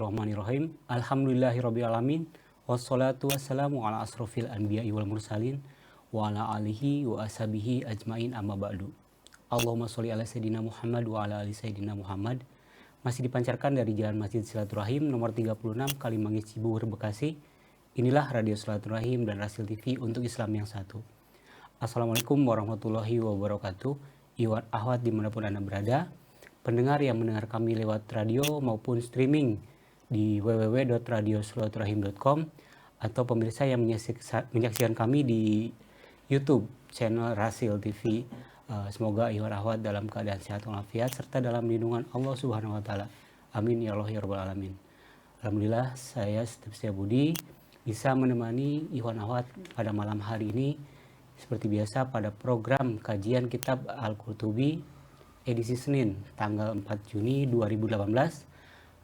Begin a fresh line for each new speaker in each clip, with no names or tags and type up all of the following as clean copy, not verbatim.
Bismillahirrahmanirrahim. Alhamdulillahirrabbilalamin. Wassalatu wassalamu ala asrofil anbiya'i wal mursalin wa ala alihi wa ashabihi ajmain amma ba'du. Allahumma sholli ala sayyidina Muhammad wa ala ali sayyidina Muhammad. Masih dipancarkan dari Jalan Masjid Silaturahim nomor 36 Kalimangis Cibubur, Bekasi. Inilah Radio Silaturahim dan Rasil TV untuk Islam yang satu. Assalamualaikum warahmatullahi wabarakatuh. Iwan Ahwat dimanapun Anda berada. Pendengar yang mendengar kami lewat radio maupun streaming di www.radiosilaturahim.com atau pemirsa yang menyaksikan kami di YouTube channel Rasil TV. Semoga Iwan Ahwat dalam keadaan sehat walafiat serta dalam lindungan Allah Subhanahu wa taala. Amin ya Allah ya rabbal alamin. Alhamdulillah saya Setia Budi bisa menemani Iwan Ahwat pada malam hari ini seperti biasa pada program kajian kitab Al-Qurtubi edisi Senin tanggal 4 Juni 2018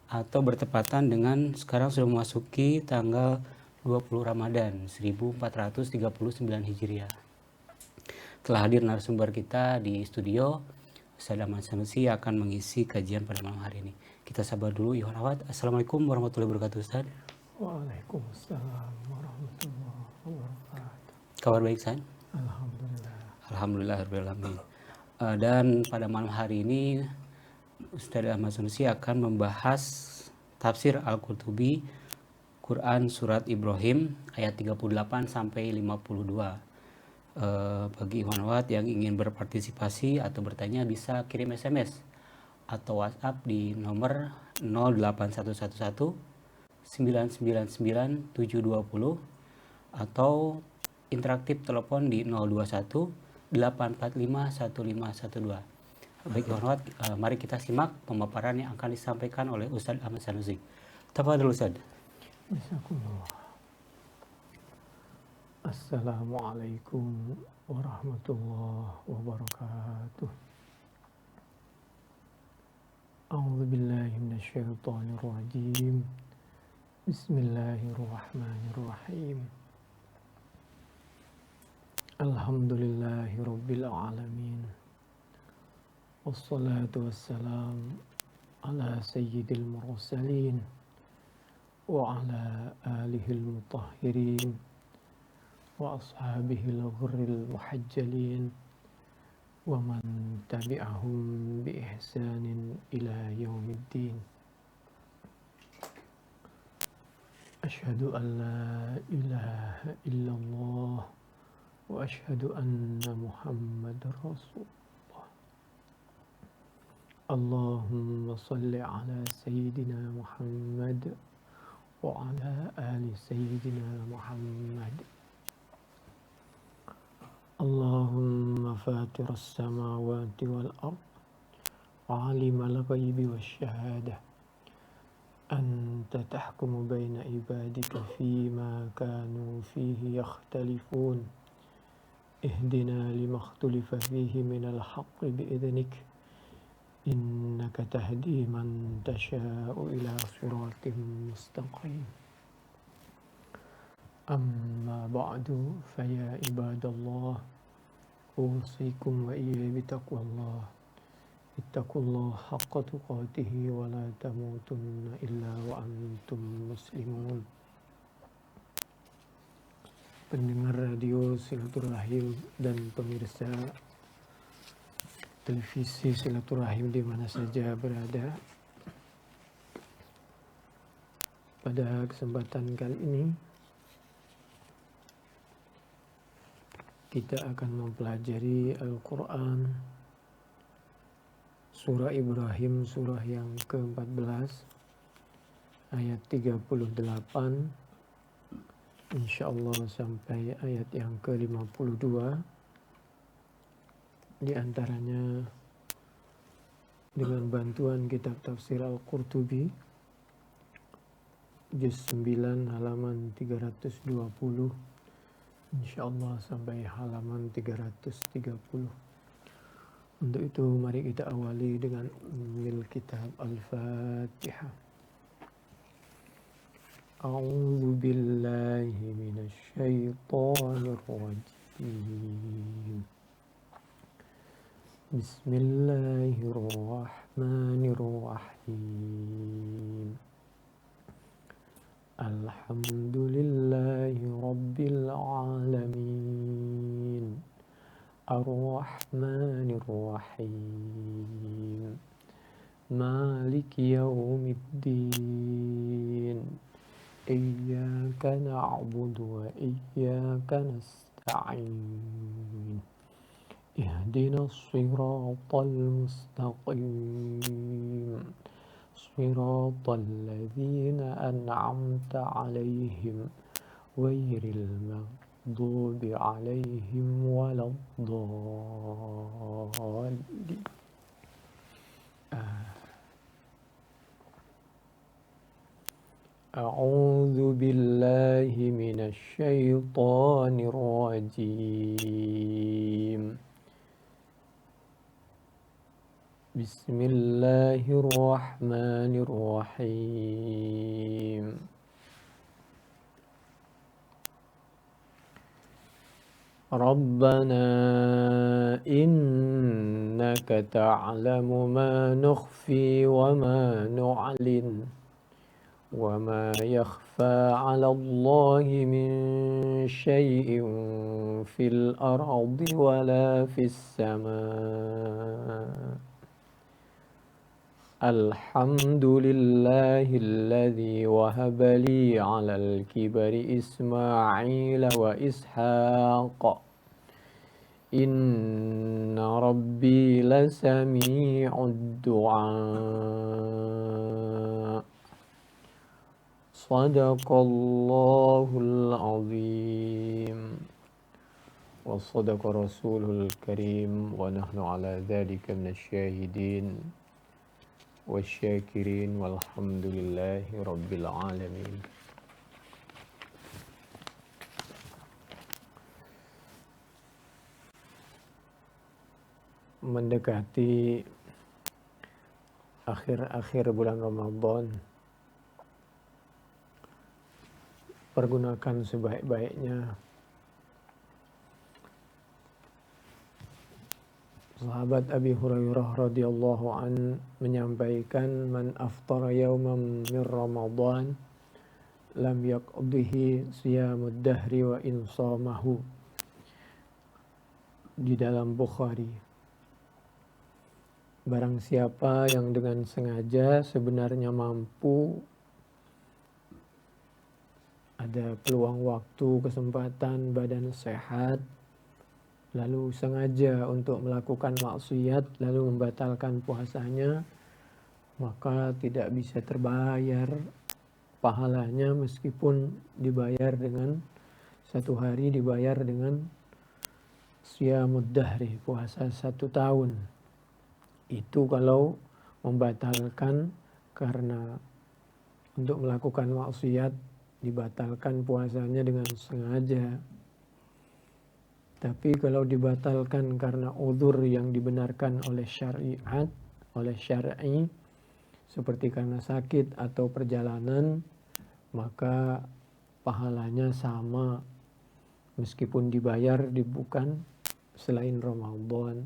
atau bertepatan dengan sekarang sudah memasuki tanggal 20 Ramadan 1439 Hijriah. Telah hadir narasumber kita di studio, Ustaz Ahmad Sanusi akan mengisi kajian pada malam hari ini. Kita sabar dulu Iwan Ahwat. Assalamualaikum warahmatullahi wabarakatuh Ustaz.
Waalaikumsalam warahmatullahi wabarakatuh.
Kabar baik Ustaz?
Alhamdulillah.
Alhamdulillahirrahmanirrahim. Dan pada malam hari ini Ustaz Ahmad Sanusi akan membahas tafsir Al-Qurtubi Quran Surat Ibrahim ayat 38 sampai 52. Bagi Iwan Ahwat yang ingin berpartisipasi atau bertanya bisa kirim SMS atau WhatsApp di nomor 08111 999 720 atau interaktif telepon di 021 845 1512. Baik Iwan Ahwat, mari kita simak pemaparan yang akan disampaikan oleh Ustaz Ahmad Sanusi. Tafadhol Ustaz.
Bismillah. Assalamualaikum warahmatullahi wabarakatuh. A'udzu billahi minasyaitonir rajim. Bismillahirrahmanirrahim. Alhamdulillahi rabbil alamin. Wassalatu wassalam ala sayyidil mursalin wa ala alihil mutahhirin wa ashabihil ghurril muhajjalin wa man tabi'ahum bi ihsanin ila yaumiddin. Asyhadu an la ilaha illallah wa asyhadu anna Muhammadar Rasulullah. Allahumma salli ala sayyidina Muhammad wa ala ali sayyidina Muhammad. Allahumma fatiras samawati wal ard alimal ghaibi wasyahada anta tahkumu baina ibadika fima kanu fihi yakhtalifun. Ihdina lima ikhtalafa fihi minal haqqi bi'idhnik innaka tahdi man tasha'u ila siratim mustaqim. Amma ba'du faya ibadallah usikum wa iyya bitaqwallah. Ittaqullah haqqa tuqatih wa la tamutunna illa wa antum muslimun. Pendengar radio Silaturahim dan pemirsa televisi Silaturahim di mana saja berada. Pada kesempatan kali ini kita akan mempelajari Al-Quran Surah Ibrahim, surah yang ke-14 ayat 38 insyaallah sampai ayat yang ke-52. Di antaranya dengan bantuan kitab tafsir Al-Qurtubi juz 9 halaman 320 insyaallah sampai halaman 330. Untuk itu mari kita awali dengan ummul kitab Al-Fatihah. A'udzu billahi minasy syaithanir rajim. Bismillahirrahmanirrahim. Alhamdulillahi Rabbil Alamin Ar-Rahmanir Rahim Maliki Yawmiddin Iyyaka na'budu wa iyyaka nasta'in Ihdinas siratal mustaqim Siratal ladzina an'amta 'alaihim ghairil maghdubi 'alaihim waladdallin. A'udzu billahi minasy syaithanir rajim. Bismillahirrahmanirrahim. Rabbana innaka ta'lamu ma nukhfi wa ma nu'lin wa ma yakhfa 'ala Allahi min syai'in fil ardi wala fis sama'. Alhamdulillahilladzi wahaba li 'alal kibari Ismaila wa Ishaq. Inna rabbi lasami'ud du'a. Sadaqallahul azim. Wa sadaqa rasulul karim wa nahnu ala dzalika minasyahidin wasyakirin walhamdulillahi rabbil alamin. Mendekati akhir-akhir bulan Ramadan, pergunakan sebaik-baiknya. Sahabat Abi Hurairah radhiyallahu an menyampaikan, man aftara yawman min Ramadan lam yaqdihi siyamud dahri wa insamahu, di dalam Bukhari. Barang siapa yang dengan sengaja sebenarnya mampu, ada peluang waktu, kesempatan, badan sehat, lalu sengaja untuk melakukan maksiat, lalu membatalkan puasanya, maka tidak bisa terbayar pahalanya meskipun dibayar dengan satu hari, dibayar dengan siyamud dahri, puasa 1 tahun. Itu kalau membatalkan karena untuk melakukan maksiat, dibatalkan puasanya dengan sengaja. Tapi kalau dibatalkan karena uzur yang dibenarkan oleh syariat, oleh syar'i, seperti karena sakit atau perjalanan, maka pahalanya sama meskipun dibayar bukan selain Ramadan.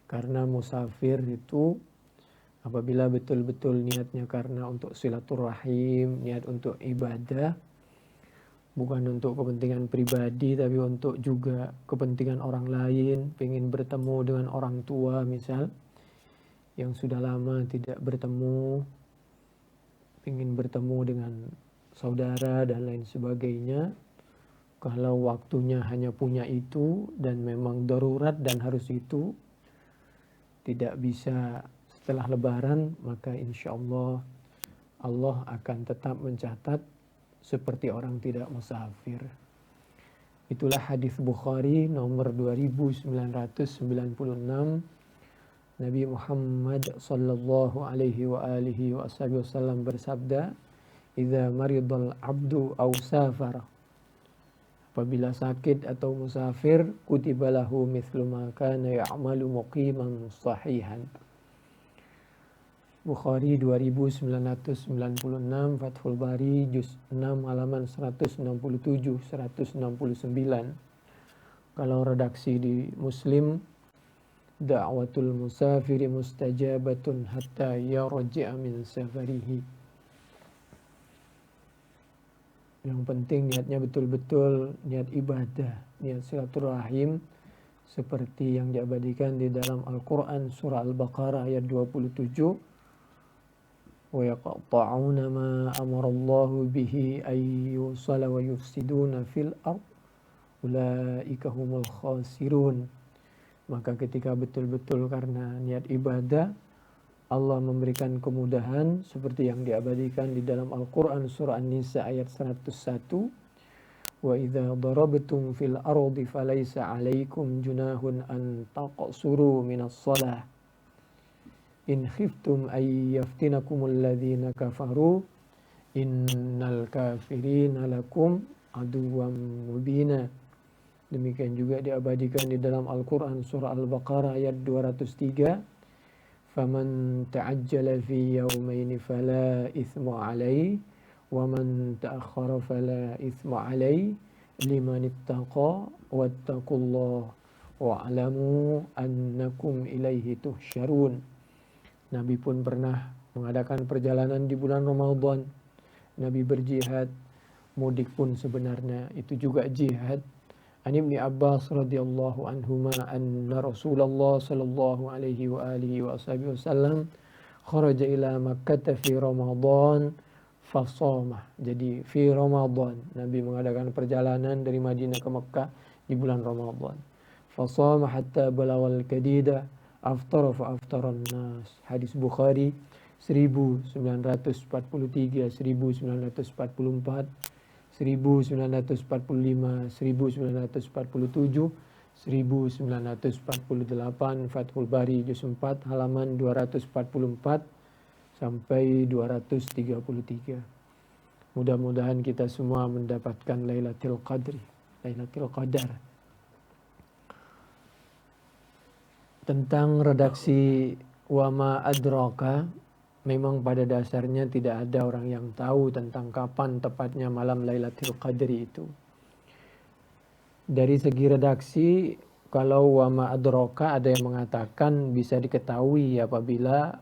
Karena musafir itu apabila betul-betul niatnya karena untuk silaturahim, niat untuk ibadah, bukan untuk kepentingan pribadi tapi untuk juga kepentingan orang lain, pengen bertemu dengan orang tua misal yang sudah lama tidak bertemu, pengen bertemu dengan saudara dan lain sebagainya. Kalau waktunya hanya punya itu dan memang darurat dan harus itu, tidak bisa setelah lebaran, maka insya Allah Allah akan tetap mencatat seperti orang tidak musafir. Itulah hadis Bukhari nomor 2996. Nabi Muhammad sallallahu alaihi wa alihi wasallam bersabda, "Idza maridal abdu aw safara." Apabila sakit atau musafir, kutiba lahu mithlu ma kana ya'malu muqiman sahihan. Bukhari 2996, Fathul Bari juz 6 halaman 167 169. Kalau redaksi di Muslim, da'watul musafiri mustajabatun hatta yarji'a min safarihi. Yang penting niatnya betul-betul niat ibadah, niat silaturahim, seperti yang diabadikan di dalam Al-Quran surah Al-Baqarah ayat 27. Wa yaqta'una ma amarallahu bihi ayyusala wa yufsiduna fil ard ulaika humul khasirun. Maka ketika betul-betul karena niat ibadah, Allah memberikan kemudahan seperti yang diabadikan di dalam Al-Quran surah An-Nisa ayat 101. Wa idza darabtum fil ardi falaysa 'alaikum junahun an taqsuru minas shalah in khiftum ay yaftinakumul ladzina kafaru innal kafirina lakum aduwwam mubina. Demikian juga diabadikan di dalam Al-Quran surah Al-Baqarah ayat 203. Faman ta'ajjala fi yawmaini fala ithma alaihi wa man ta'akhkhara fala ithma alaihi liman ittaqa wattaqullaha wa'lamu annakum ilaihi tuhsyarun. Nabi pun pernah mengadakan perjalanan di bulan Ramadan. Nabi berjihad, mudik pun sebenarnya itu juga jihad. An Ibnu Abbas radhiyallahu anhuma anna Rasulullah sallallahu alaihi wa alihi wasallam kharaja ila Makkah fi Ramadan fasama. Jadi fi Ramadan Nabi mengadakan perjalanan dari Madinah ke Mekkah di bulan Ramadan. Fasama hatta balawal kadida aftara fa aftaran nas. Hadis Bukhari 1943, 1944, 1945, 1947, 1948, Fathul Bari juz 4 halaman 244 sampai 233. Mudah-mudahan kita semua mendapatkan Lailatul Qadri, Lailatul Qadar. Tentang redaksi Wama Adraka, memang pada dasarnya tidak ada orang yang tahu tentang kapan tepatnya malam Lailatul Qadri itu. Dari segi redaksi, kalau Wama Adraka ada yang mengatakan bisa diketahui apabila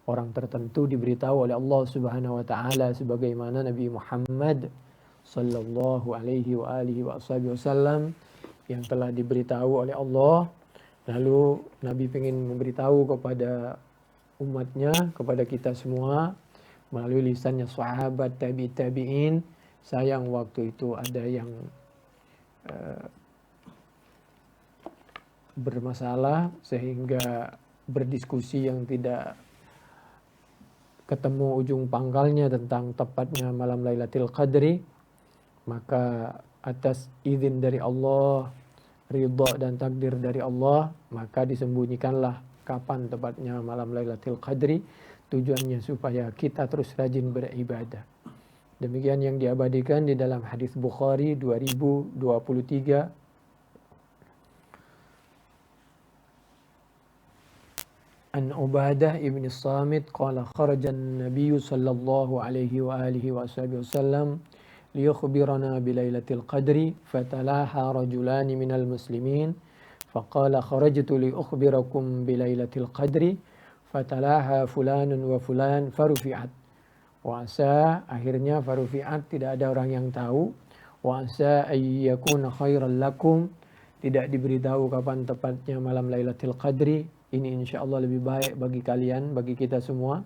orang tertentu diberitahu oleh Allah Subhanahu wa taala, sebagaimana Nabi Muhammad sallallahu alaihi wa alihi wasallam yang telah diberitahu oleh Allah, lalu Nabi ingin memberitahu kepada umatnya, kepada kita semua melalui lisannya sahabat, tabi'in. Sayang waktu itu ada yang bermasalah sehingga berdiskusi yang tidak ketemu ujung pangkalnya tentang tepatnya malam Lailatul Qadri. Maka atas izin dari Allah, ridha dan takdir dari Allah, maka disembunyikanlah kapan tepatnya malam Lailatul Qadri. Tujuannya supaya kita terus rajin beribadah. Demikian yang diabadikan di dalam hadis Bukhari 2023. An Ubadah ibn Samit qala kharaja an-nabiy sallallahu alaihi wa alihi wasallam liyukhbirana bi Lailatul Qadri fatalaha rajulani minal muslimin faqala kharajtu li ukhbirakum bi Lailatul Qadri fatalaha fulanun wa fulan farufi'at wa asa. Akhirnya farufi'at, tidak ada orang yang tahu. Wa asa ayyakuna khairan lakum, tidak diberitahu kapan tepatnya malam Lailatul Qadri. Ini insyaallah lebih baik bagi kalian, bagi kita semua.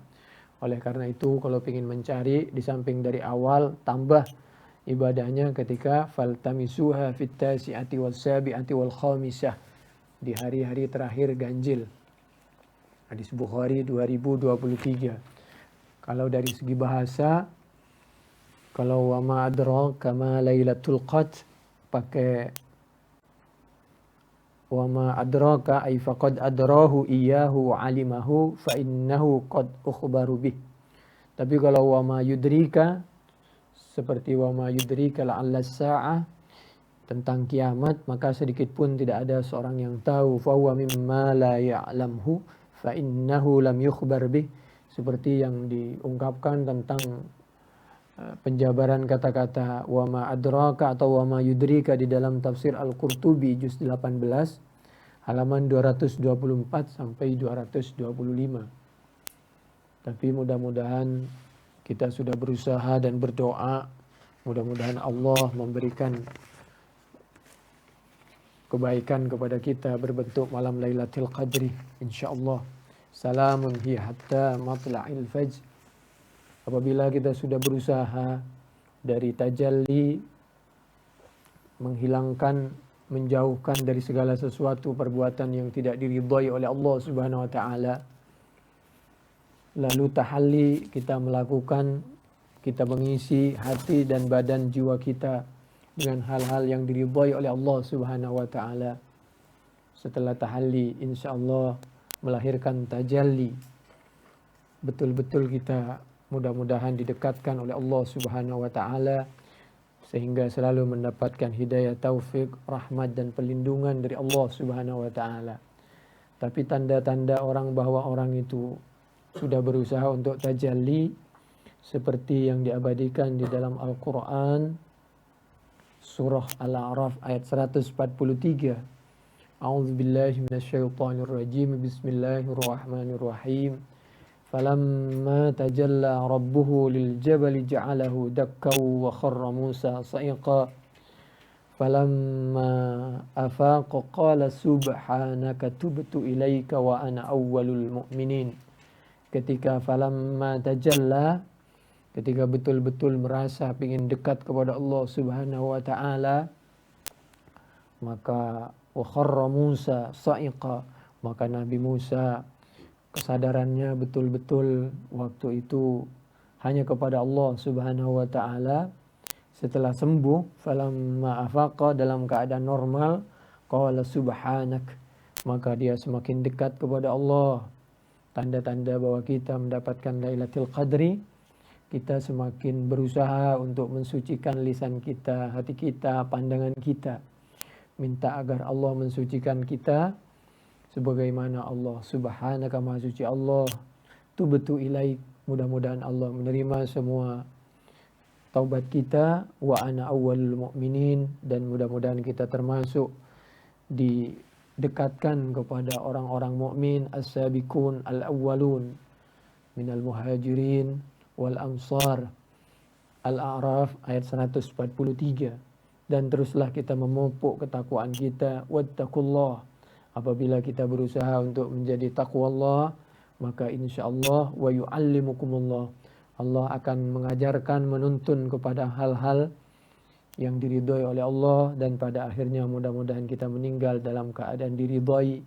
Oleh karena itu kalau ingin mencari, di samping dari awal, tambah ibadahnya ketika faltamisuha fit tasi'ati was sabi'ati wal khamisah, di hari-hari terakhir ganjil. Hadis Bukhari 2023. Kalau dari segi bahasa, kalau wa ma adraka ma Lailatul Qadr, pakai wa ma adraka ay faqad adrahu iyyahu wa alimahu fa innahu qad ukhbaru bih. Tapi kalau wa ma yudrika, seperti wa ma yudrika la'alla sa'ah, tentang kiamat, maka sedikit pun tidak ada seorang yang tahu. Fa huwa mimma la ya'lamhu fa innahu lam yukhbar bih, seperti yang diungkapkan tentang penjabaran kata-kata wa ma adraka atau wa ma yudrika di dalam tafsir Al-Qurtubi juz 18 halaman 224 sampai 225. Tapi mudah-mudahan kita sudah berusaha dan berdoa, Mudah-mudahan Allah memberikan kebaikan kepada kita berbentuk malam Lailatul Qadri insyaallah. Salamun hiya hatta matla'il fajr. Apabila kita sudah berusaha dari tajalli, menghilangkan, menjauhkan dari segala sesuatu perbuatan yang tidak diridhai oleh Allah Subhanahu wa taala, lalu tahalli kita melakukan, kita mengisi hati dan badan jiwa kita dengan hal-hal yang diridhai oleh Allah Subhanahu wa taala. Setelah tahalli insyaallah melahirkan tajalli. Betul-betul kita mudah-mudahan didekatkan oleh Allah Subhanahu wa taala sehingga selalu mendapatkan hidayah, taufik, rahmat dan perlindungan dari Allah Subhanahu wa taala. Tapi tanda-tanda orang bahwa orang itu sudah berusaha untuk tajalli seperti yang diabadikan di dalam Al-Qur'an surah Al-A'raf ayat 143. A'udzubillahi minasyaitonirrajim. Bismillahirrahmanirrahim. Falamma tajalla rabbuhu liljabali ja'alahu dakkan wa kharra Musa sa'iqa. Falamma afaqa qala subhanaka tubtu ilaika wa ana awwalul mu'minin. Ketika falamma tajalla, ketika betul-betul merasa ingin dekat kepada Allah Subhanahu wa taala, maka wa kharra Musa sa'iqa, maka Nabi Musa kesadarannya betul-betul waktu itu hanya kepada Allah Subhanahu wa taala. Setelah sembuh, falamma afaqa, dalam keadaan normal, qala subhanak, maka dia semakin dekat kepada Allah. Tanda-tanda bahwa kita mendapatkan Lailatul Qadri, kita semakin berusaha untuk mensucikan lisan kita, hati kita, pandangan kita. Minta agar Allah mensucikan kita sebagaimana Allah subhanaka, maha suci Allah, tubtu ilaik, mudah-mudahan Allah menerima semua taubat kita, wa ana awwalul mu'minin, dan mudah-mudahan kita termasuk didekatkan kepada orang-orang mukmin as-sabiqun al-awwalun minal muhajirin wal ansar. Al-A'raf ayat 143. Dan teruslah kita memupuk ketakwaan kita, wattaqullah. Apabila kita berusaha untuk menjadi takwa Allah, maka insyaallah wa yu'allimukumullah, Allah akan mengajarkan, menuntun kepada hal-hal yang diridhai oleh Allah, dan pada akhirnya mudah-mudahan kita meninggal dalam keadaan diridhai,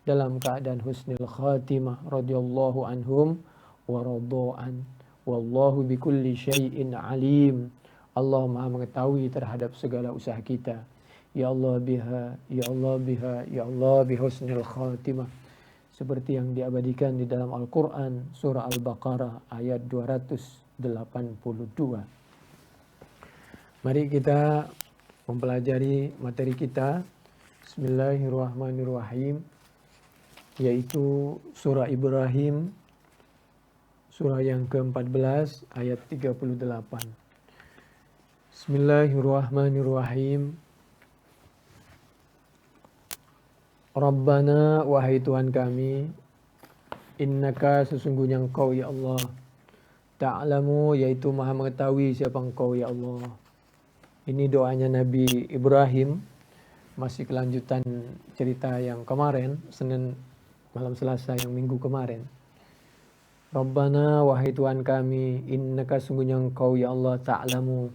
dalam keadaan husnul khatimah, radhiyallahu anhum wa radha'an. Wallahu bikulli syai'in alim. Allah Maha mengetahui terhadap segala usaha kita. Ya Allah biha, ya Allah biha, ya Allah bihusnil khatimah. Seperti yang diabadikan di dalam Al-Quran surah Al-Baqarah ayat 282. Mari kita mempelajari materi kita. Bismillahirrahmanirrahim. Yaitu surah Ibrahim, surah yang ke-14 ayat 38. Bismillahirrahmanirrahim. Rabbana, wahai Tuhan kami, innaka, sesungguhnya Engkau ya Allah, ta'lamu, yaitu maha mengetahui siapa Engkau ya Allah. Ini doanya Nabi Ibrahim, masih kelanjutan cerita yang kemarin, Senin malam Selasa yang minggu kemarin. Rabbana, wahai Tuhan kami, innaka, sesungguhnya Engkau ya Allah, ta'lamu,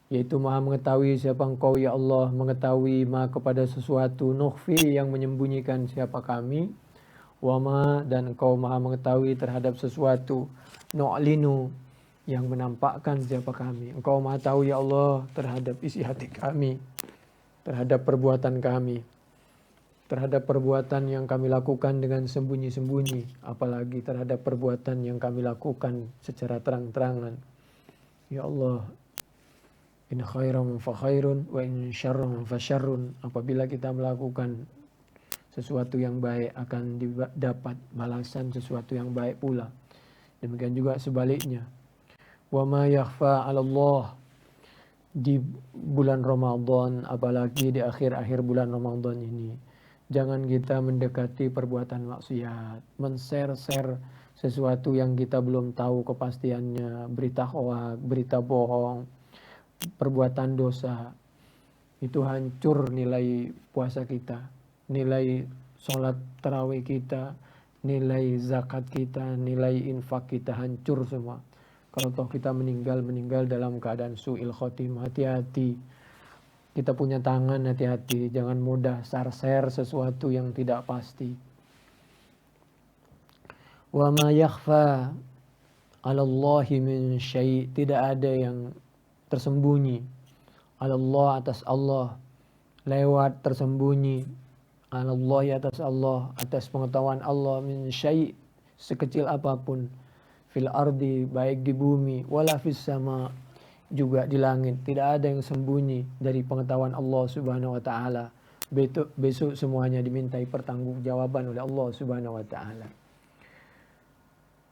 yaitu maha mengetahui siapa Engkau ya Allah, mengetahui ma kepada sesuatu, nukhfi, yang menyembunyikan siapa kami, wama, dan Engkau maha mengetahui terhadap sesuatu, nu'linu, yang menampakkan siapa kami. Engkau maha tahu ya Allah terhadap isi hati kami, terhadap perbuatan kami, terhadap perbuatan yang kami lakukan dengan sembunyi-sembunyi, apalagi terhadap perbuatan yang kami lakukan secara terang-terangan. Ya Allah, in khairan fa khairun wa in syarran fa syarrun. Apabila kita melakukan sesuatu yang baik, akan dapat balasan sesuatu yang baik pula. Demikian juga sebaliknya. Wa ma yakhfa 'ala Allah, di bulan Ramadan, apalagi di akhir-akhir bulan Ramadan ini, jangan kita mendekati perbuatan maksiat, men-share sesuatu yang kita belum tahu kepastiannya, berita hoak, berita bohong, perbuatan dosa, itu hancur nilai puasa kita, nilai sholat tarawih kita, nilai zakat kita, nilai infak kita hancur semua. Kalau toh kita meninggal dalam keadaan su'il khotimah, hati-hati. Kita punya tangan, hati-hati, jangan mudah sarser sesuatu yang tidak pasti. Wa ma yakhfa 'ala Allahi min syai', tidak ada yang tersembunyi 'ala Allah, atas Allah, lewat tersembunyi 'ala Allahi, atas Allah, atas pengetahuan Allah, min syai', sekecil apapun, fil ardi, baik di bumi, wala fis sama, juga di langit. Tidak ada yang sembunyi dari pengetahuan Allah Subhanahu wa taala. Besok semuanya dimintai pertanggungjawaban oleh Allah Subhanahu wa taala.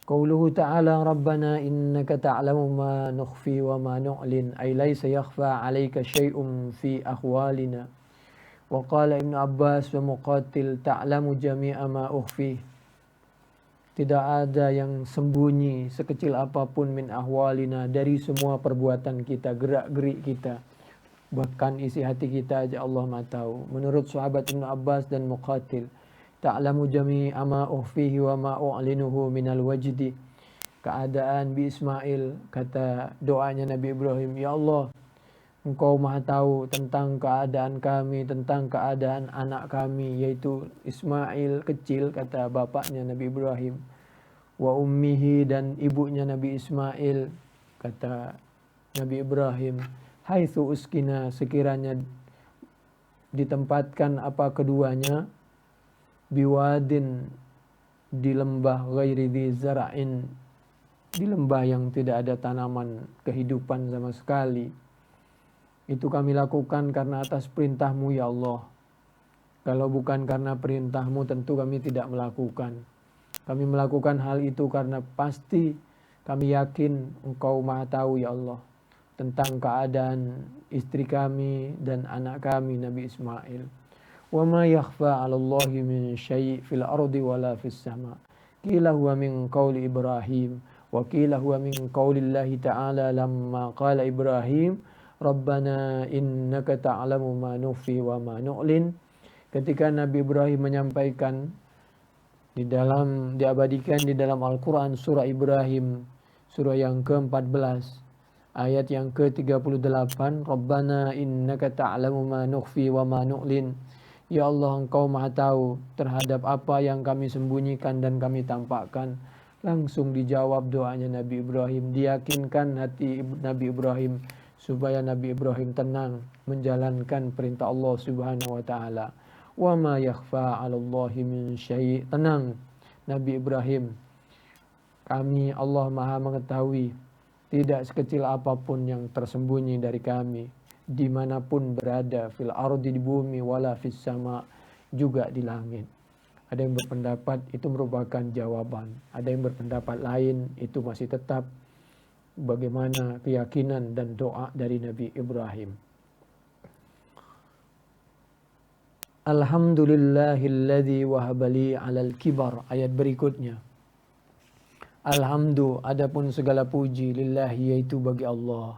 Qauluhu ta'ala rabbana innaka ta'lamu ma nukhfi wa ma nu'lin ay laysa yakhfa 'alaika syai'un fi ahwalina. Wa qala Ibnu Abbas wa Muqatil ta'lamu jami'a ma ukhfi. Tidak ada yang sembunyi sekecil apapun min ahwalina, dari semua perbuatan kita, gerak-gerik kita, bahkan isi hati kita aja Allah Maha tahu. Menurut sahabat Ibnu Abbas dan Muqatil, ta'lamu jami'a ma ukhfihi wa ma u'linuhu minal wajdi. Keadaan bi Ismail, kata doanya Nabi Ibrahim, ya Allah, Engkau Maha tahu tentang keadaan kami, tentang keadaan anak kami, yaitu Ismail kecil, kata bapaknya Nabi Ibrahim. Wa ummihi, dan ibunya Nabi Ismail, kata Nabi Ibrahim. Haitsu uskina, sekiranya ditempatkan apa keduanya, biwadin, di lembah ghairi dzi zara'in, di lembah yang tidak ada tanaman kehidupan sama sekali. Itu kami lakukan karena atas perintahmu ya Allah. Kalau bukan karena perintahmu tentu kami tidak melakukan. Kami melakukan hal itu karena pasti kami yakin Engkau Maha tahu ya Allah tentang keadaan istri kami dan anak kami Nabi Ismail. Wa ma yakhfa 'ala Allahi min syai' fil ardi wala fis sama. Qila huwa min qauli Ibrahim wa qila huwa min qaulillahi ta'ala lamma qala Ibrahim Rabbana innaka ta'lamu ma nukhfi wa ma nu'lin. Ketika Nabi Ibrahim menyampaikan, diabadikan di dalam Al-Quran surah Ibrahim, surah yang ke-14, ayat yang ke-38, Rabbana innaka ta'lamu ma nukhfi wa ma nu'lin. Ya Allah, Engkau Maha tahu terhadap apa yang kami sembunyikan dan kami tampakkan. Langsung dijawab doanya Nabi Ibrahim, diyakinkan hati Nabi Ibrahim supaya Nabi Ibrahim tenang menjalankan perintah Allah Subhanahu wa taala. Wa ma yakhfa 'ala Allahi min syai'. Tenang Nabi Ibrahim, kami Allah Maha mengetahui, tidak sekecil apapun yang tersembunyi dari kami, dimanapun berada, fil ardi, di bumi, wala fis sama, juga di langit. Ada yang berpendapat itu merupakan jawaban, ada yang berpendapat lain itu masih tetap bagaimana keyakinan dan doa dari Nabi Ibrahim. Alhamdulillahilladzi wahabali 'alal kibar. Ayat berikutnya. Alhamdu, adapun segala puji, lillahi, yaitu bagi Allah.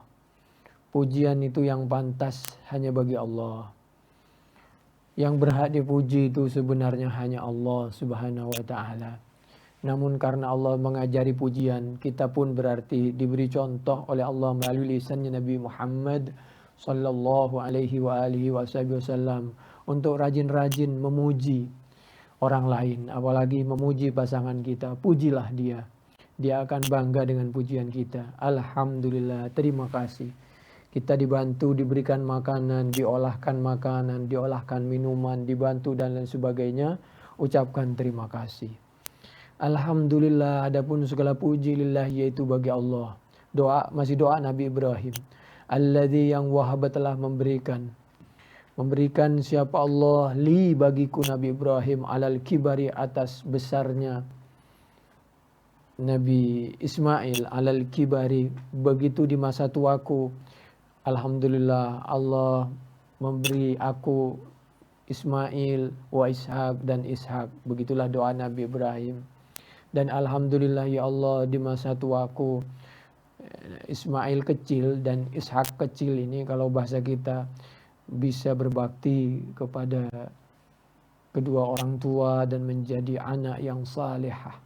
Pujian itu yang pantas hanya bagi Allah. Yang berhak dipuji itu sebenarnya hanya Allah Subhanahu wa taala. Namun karena Allah mengajari pujian, kita pun berarti diberi contoh oleh Allah melalui lisannya Nabi Muhammad sallallahu alaihi wa alihi wasallam untuk rajin-rajin memuji orang lain, apalagi memuji pasangan kita. Pujilah dia. Dia akan bangga dengan pujian kita. Alhamdulillah, terima kasih. Kita dibantu, diberikan makanan, diolahkan minuman, dibantu dan lain sebagainya. Ucapkan terima kasih. Alhamdulillah, adapun segala puji lillahi, yaitu bagi Allah. Masih doa Nabi Ibrahim. Alladzi, yang wahaba, telah memberikan siapa Allah, li, bagiku Nabi Ibrahim, alal kibari, atas besarnya Nabi Ismail, alal kibari, begitu di masa tuaku. Alhamdulillah, Allah memberi aku Ismail, wa Ishak, dan Ishak. Begitulah doa Nabi Ibrahim. Dan alhamdulillah ya Allah, di masa tuaku Ismail kecil dan Ishak kecil ini kalau bahasa kita bisa berbakti kepada kedua orang tua dan menjadi anak yang salihah,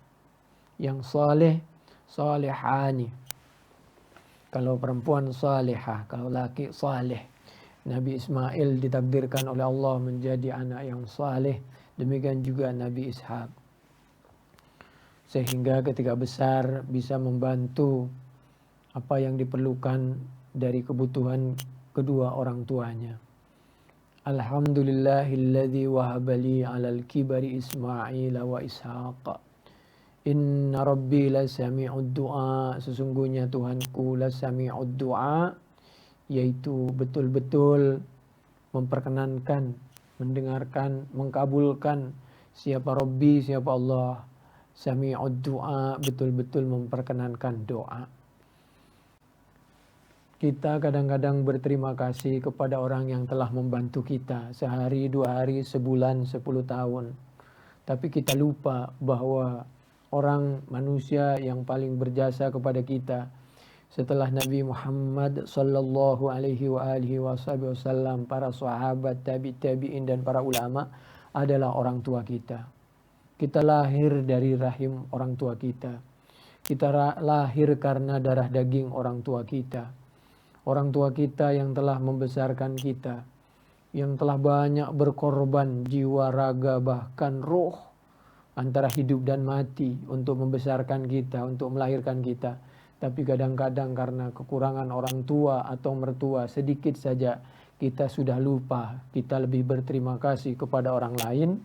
yang saleh, salihani. Kalau perempuan salihah, kalau laki saleh. Nabi Ismail ditakdirkan oleh Allah menjadi anak yang saleh, demikian juga Nabi Ishak. Sehingga ketika besar bisa membantu apa yang diperlukan dari kebutuhan kedua orang tuanya. Alhamdulillahilladzi wahabali alal kibari Ismail wa Ishaq. Inna rabbi lasami'ud du'a. Sesungguhnya Tuhanku lasami'ud du'a, yaitu betul-betul memperkenankan, mendengarkan, mengkabulkan. Siapa Rabbi, siapa Allah. Sami'ud du'a, betul-betul memperkenankan doa. Kita kadang-kadang berterima kasih kepada orang yang telah membantu kita sehari, 2 hari, sebulan, 10 tahun. Tapi kita lupa bahwa orang manusia yang paling berjasa kepada kita setelah Nabi Muhammad sallallahu alaihi wa alihi wasallam, para sahabat, tabi'in dan para ulama adalah orang tua kita. Kita lahir dari rahim orang tua kita. Kita lahir karena darah daging orang tua kita. Orang tua kita yang telah membesarkan kita, yang telah banyak berkorban jiwa, raga, bahkan roh, antara hidup dan mati untuk membesarkan kita, untuk melahirkan kita. Tapi kadang-kadang karena kekurangan orang tua atau mertua sedikit saja kita sudah lupa. Kita lebih berterima kasih kepada orang lain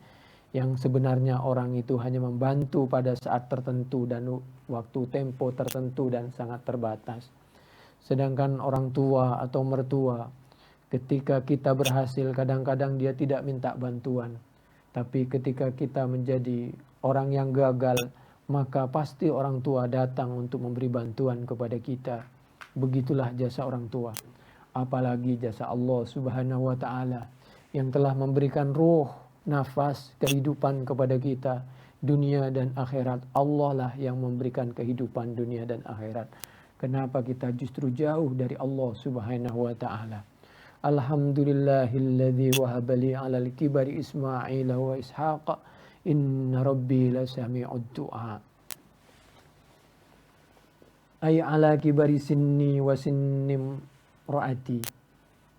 yang sebenarnya orang itu hanya membantu pada saat tertentu dan waktu tempo tertentu dan sangat terbatas. Sedangkan orang tua atau mertua ketika kita berhasil kadang-kadang dia tidak minta bantuan. Tapi ketika kita menjadi orang yang gagal, maka pasti orang tua datang untuk memberi bantuan kepada kita. Begitulah jasa orang tua. Apalagi jasa Allah Subhanahu wa ta'ala yang telah memberikan ruh, nafas, kehidupan kepada kita. Dunia dan akhirat. Allah lah yang memberikan kehidupan dunia dan akhirat. Kenapa kita justru jauh dari Allah Subhanahu wa ta'ala? Alhamdulillahilladzi wahabali alal kibari Ismail wa Ishaq. Inna rabbi lasami'ud du'a. Ay ala kibari sinni wa sinnim ra'ati.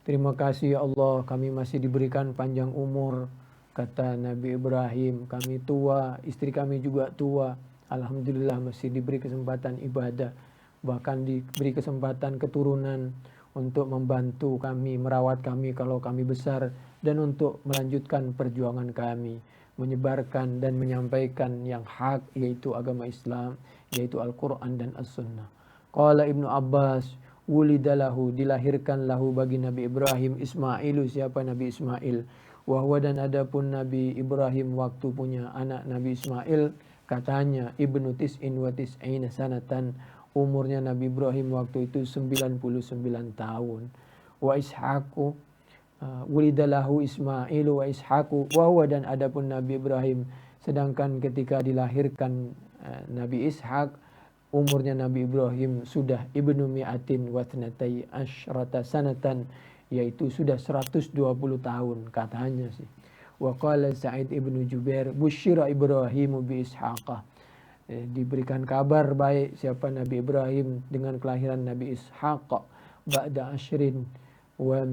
Terima kasih ya Allah, kami masih diberikan panjang umur. Kata Nabi Ibrahim, kami tua, istri kami juga tua. Alhamdulillah masih diberi kesempatan ibadah. Bahkan diberi kesempatan keturunan untuk membantu kami, merawat kami kalau kami besar. Dan untuk melanjutkan perjuangan kami. Menyebarkan dan menyampaikan yang hak, yaitu agama Islam, yaitu Al-Quran dan As-Sunnah. Qala Ibnu Abbas, wulidalahu, dilahirkan lahu bagi Nabi Ibrahim, Ismailu, siapa Nabi Ismail. Wahwa, dan adapun Nabi Ibrahim waktu punya anak Nabi Ismail, katanya Ibnu Tis'in wa Tis'ina sanatan, umurnya Nabi Ibrahim waktu itu 99 tahun. Wa Ishaqu, wulidalahu Ismailu wa Ishaqu wa dan adapun Nabi Ibrahim, sedangkan ketika dilahirkan Nabi Ishaq, umurnya Nabi Ibrahim sudah ibnu mi'atin wa thnatai asyrata sanatan, yaitu sudah 120 tahun katanya sih. Wa qala Sa'id ibnu Jubair, busyira Ibrahimu bi Ishaqah, diberikan kabar baik siapa Nabi Ibrahim dengan kelahiran Nabi Ishaq ba'da asyrin wa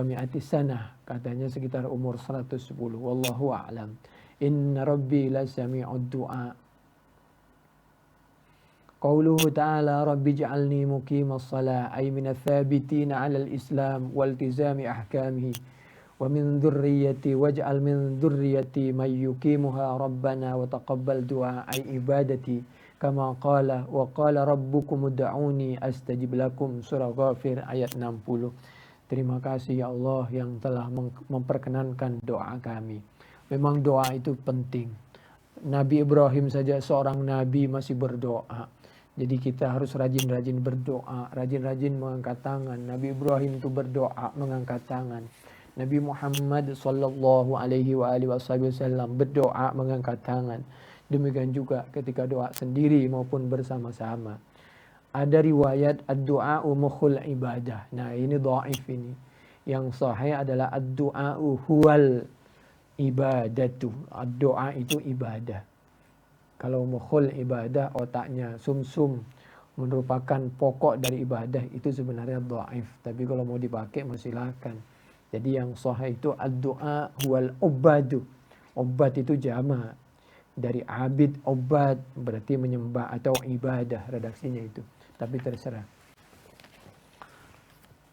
mi'ati sanah, katanya sekitar umur 110. Wallahu a'lam. Inna rabbi lasami'ud du'a. Qauluhu ta'ala rabbi ij'alni muqimas shalah, ay minats thabitina 'alal islam wal iltizami ahkamihi wa min dzurriyyati waj'al min dzurriyyati may yuqimuha rabbana wa taqabbal du'a, ay ibadati kama qala wa qala rabbukum ud'uni astajib lakum, surah Ghafir ayat 60. Terima kasih ya Allah yang telah memperkenankan doa kami. Memang doa itu penting. Nabi Ibrahim saja seorang nabi masih berdoa. Jadi kita harus rajin-rajin berdoa, rajin-rajin mengangkat tangan. Nabi Ibrahim itu berdoa mengangkat tangan. Nabi Muhammad sallallahu alaihi wa alihi wasallam berdoa mengangkat tangan. Demikian juga ketika doa sendiri maupun bersama-sama. ada riwayat ad-du'a'u mukhul ibadah. Nah, ini dhaif ini. Yang sahih adalah ad-du'a'u huwal ibadatu. Doa itu ibadah. Kalau mukhul ibadah, otaknya sumsum merupakan pokok dari ibadah, itu sebenarnya dhaif. Tapi kalau mau dipakai silakan. Jadi yang sahih itu ad-du'a huwal ubadu. Obat itu jamak dari abid, obat berarti menyembah atau ibadah, redaksinya itu. Tapi terserah.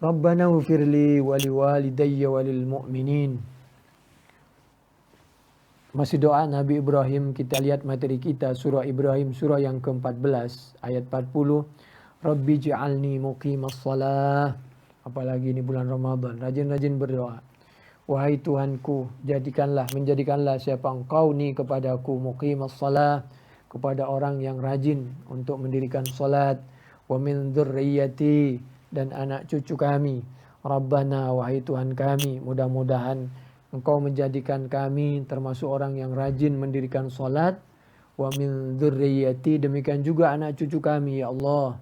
Rabbana ufirli wali walidayya walil mu'minin. Masih doa Nabi Ibrahim, kita lihat materi kita surah Ibrahim surah yang ke-14 ayat 40. Rabbi ja'alni muqimas shalah. Apalagi ini bulan Ramadan, rajin-rajin berdoa. Wahai Tuhanku, menjadikanlah siapa engkau ni kepadaku muqimas shalah, kepada orang yang rajin untuk mendirikan salat, wa min dzurriyyati, dan anak cucu kami. Rabbana, wahai Tuhan kami, mudah-mudahan Engkau menjadikan kami termasuk orang yang rajin mendirikan salat, wa min dzurriyyati, demikian juga anak cucu kami ya Allah.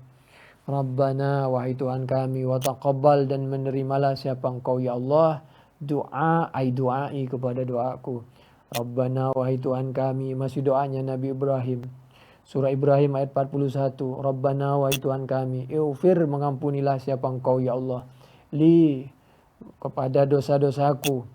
Rabbana, wahai Tuhan kami, wa taqabbal, dan menerimalah siapa engkau ya Allah du'ai kepada doaku. Rabbana, wahai Tuhan kami, masih doanya Nabi Ibrahim. Surah Ibrahim ayat 41. Rabbana, wahai Tuhan kami, ighfir, mengampunilah siapa engkau ya Allah, li, kepada dosa-dosaku,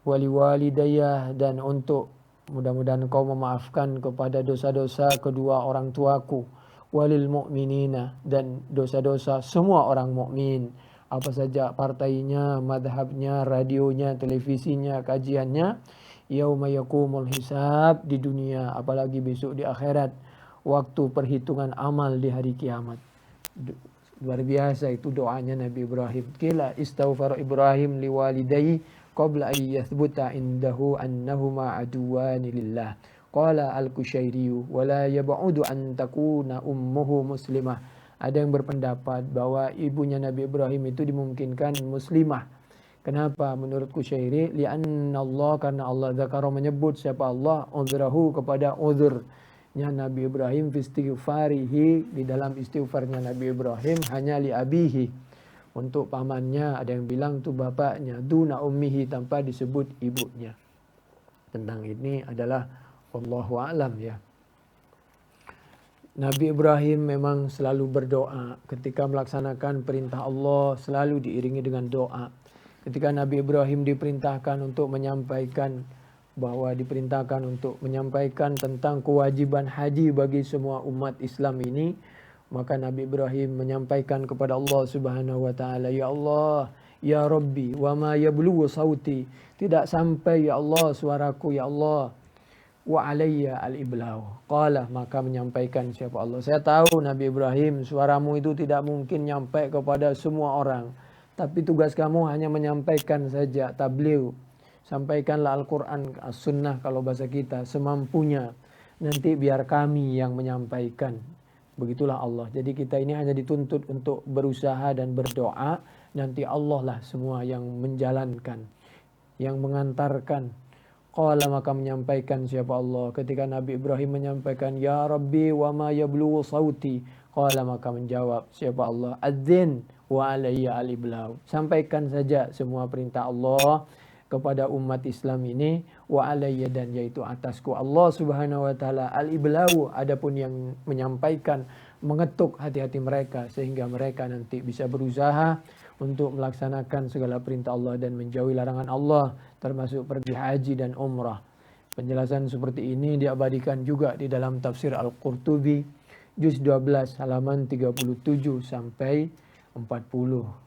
wali walidayah, dan untuk mudah-mudahan engkau memaafkan kepada dosa-dosa kedua orang tuaku, walil mu'minina, dan dosa-dosa semua orang mukmin, apa saja partainya, madhabnya, radionya, televisinya, kajiannya, yauma yakumul hisab, di dunia, apalagi besok di akhirat, waktu perhitungan amal di hari kiamat. Luar biasa itu doanya Nabi Ibrahim. Kila istaghfar Ibrahim liwalidayhi qabla an yathbuta indahu annahuma aduwani lillah. Qala al-Kushairiyu wala yab'udu an takuna ummuhu muslimah. Ada yang berpendapat bahwa ibunya Nabi Ibrahim itu dimungkinkan muslimah. Kenapa? Menurut Kushairi, li'anna Allah, karena Allah zakara menyebut siapa Allah uzrahu, kepada uzurnya Nabi Ibrahim, fi istighfarihi, di dalam istighfarnya Nabi Ibrahim, hanya li abihi, untuk pamannya. Ada yang bilang itu bapaknya, duna ummihi, tanpa disebut ibunya. Tentang ini adalah wallahu a'lam ya. Nabi Ibrahim memang selalu berdoa. Ketika melaksanakan perintah Allah selalu diiringi dengan doa. Ketika Nabi Ibrahim diperintahkan untuk menyampaikan tentang kewajiban haji bagi semua umat Islam ini, maka Nabi Ibrahim menyampaikan kepada Allah Subhanahu wa taala, ya Allah, ya Rabbi, wa ma yablughu sauti, tidak sampai ya Allah suaraku ya Allah, wa alayya al-iblau. Qala, maka menyampaikan siapa Allah, saya tahu Nabi Ibrahim, suaramu itu tidak mungkin nyampai kepada semua orang, tapi tugas kamu hanya menyampaikan saja, tabligh. Sampaikanlah Al-Quran, As-Sunnah kalau bahasa kita, semampunya. Nanti biar kami yang menyampaikan. Begitulah Allah. Jadi kita ini hanya dituntut untuk berusaha dan berdoa. Nanti Allah lah semua yang menjalankan, yang mengantarkan. Qala, maka menyampaikan siapa Allah. Ketika Nabi Ibrahim menyampaikan, ya Rabbi wa ma yablughu sauti. Qala, maka menjawab siapa Allah, adzin wa alayya al-iblau. Sampaikan saja semua perintah Allah kepada umat Islam ini, wa alayya, dan yaitu atasku Allah Subhanahu wa taala, al-iblau, adapun yang menyampaikan, mengetuk hati-hati mereka sehingga mereka nanti bisa berusaha untuk melaksanakan segala perintah Allah dan menjauhi larangan Allah, termasuk pergi haji dan umrah. Penjelasan seperti ini diabadikan juga di dalam tafsir Al-Qurtubi juz 12 halaman 37 sampai 40.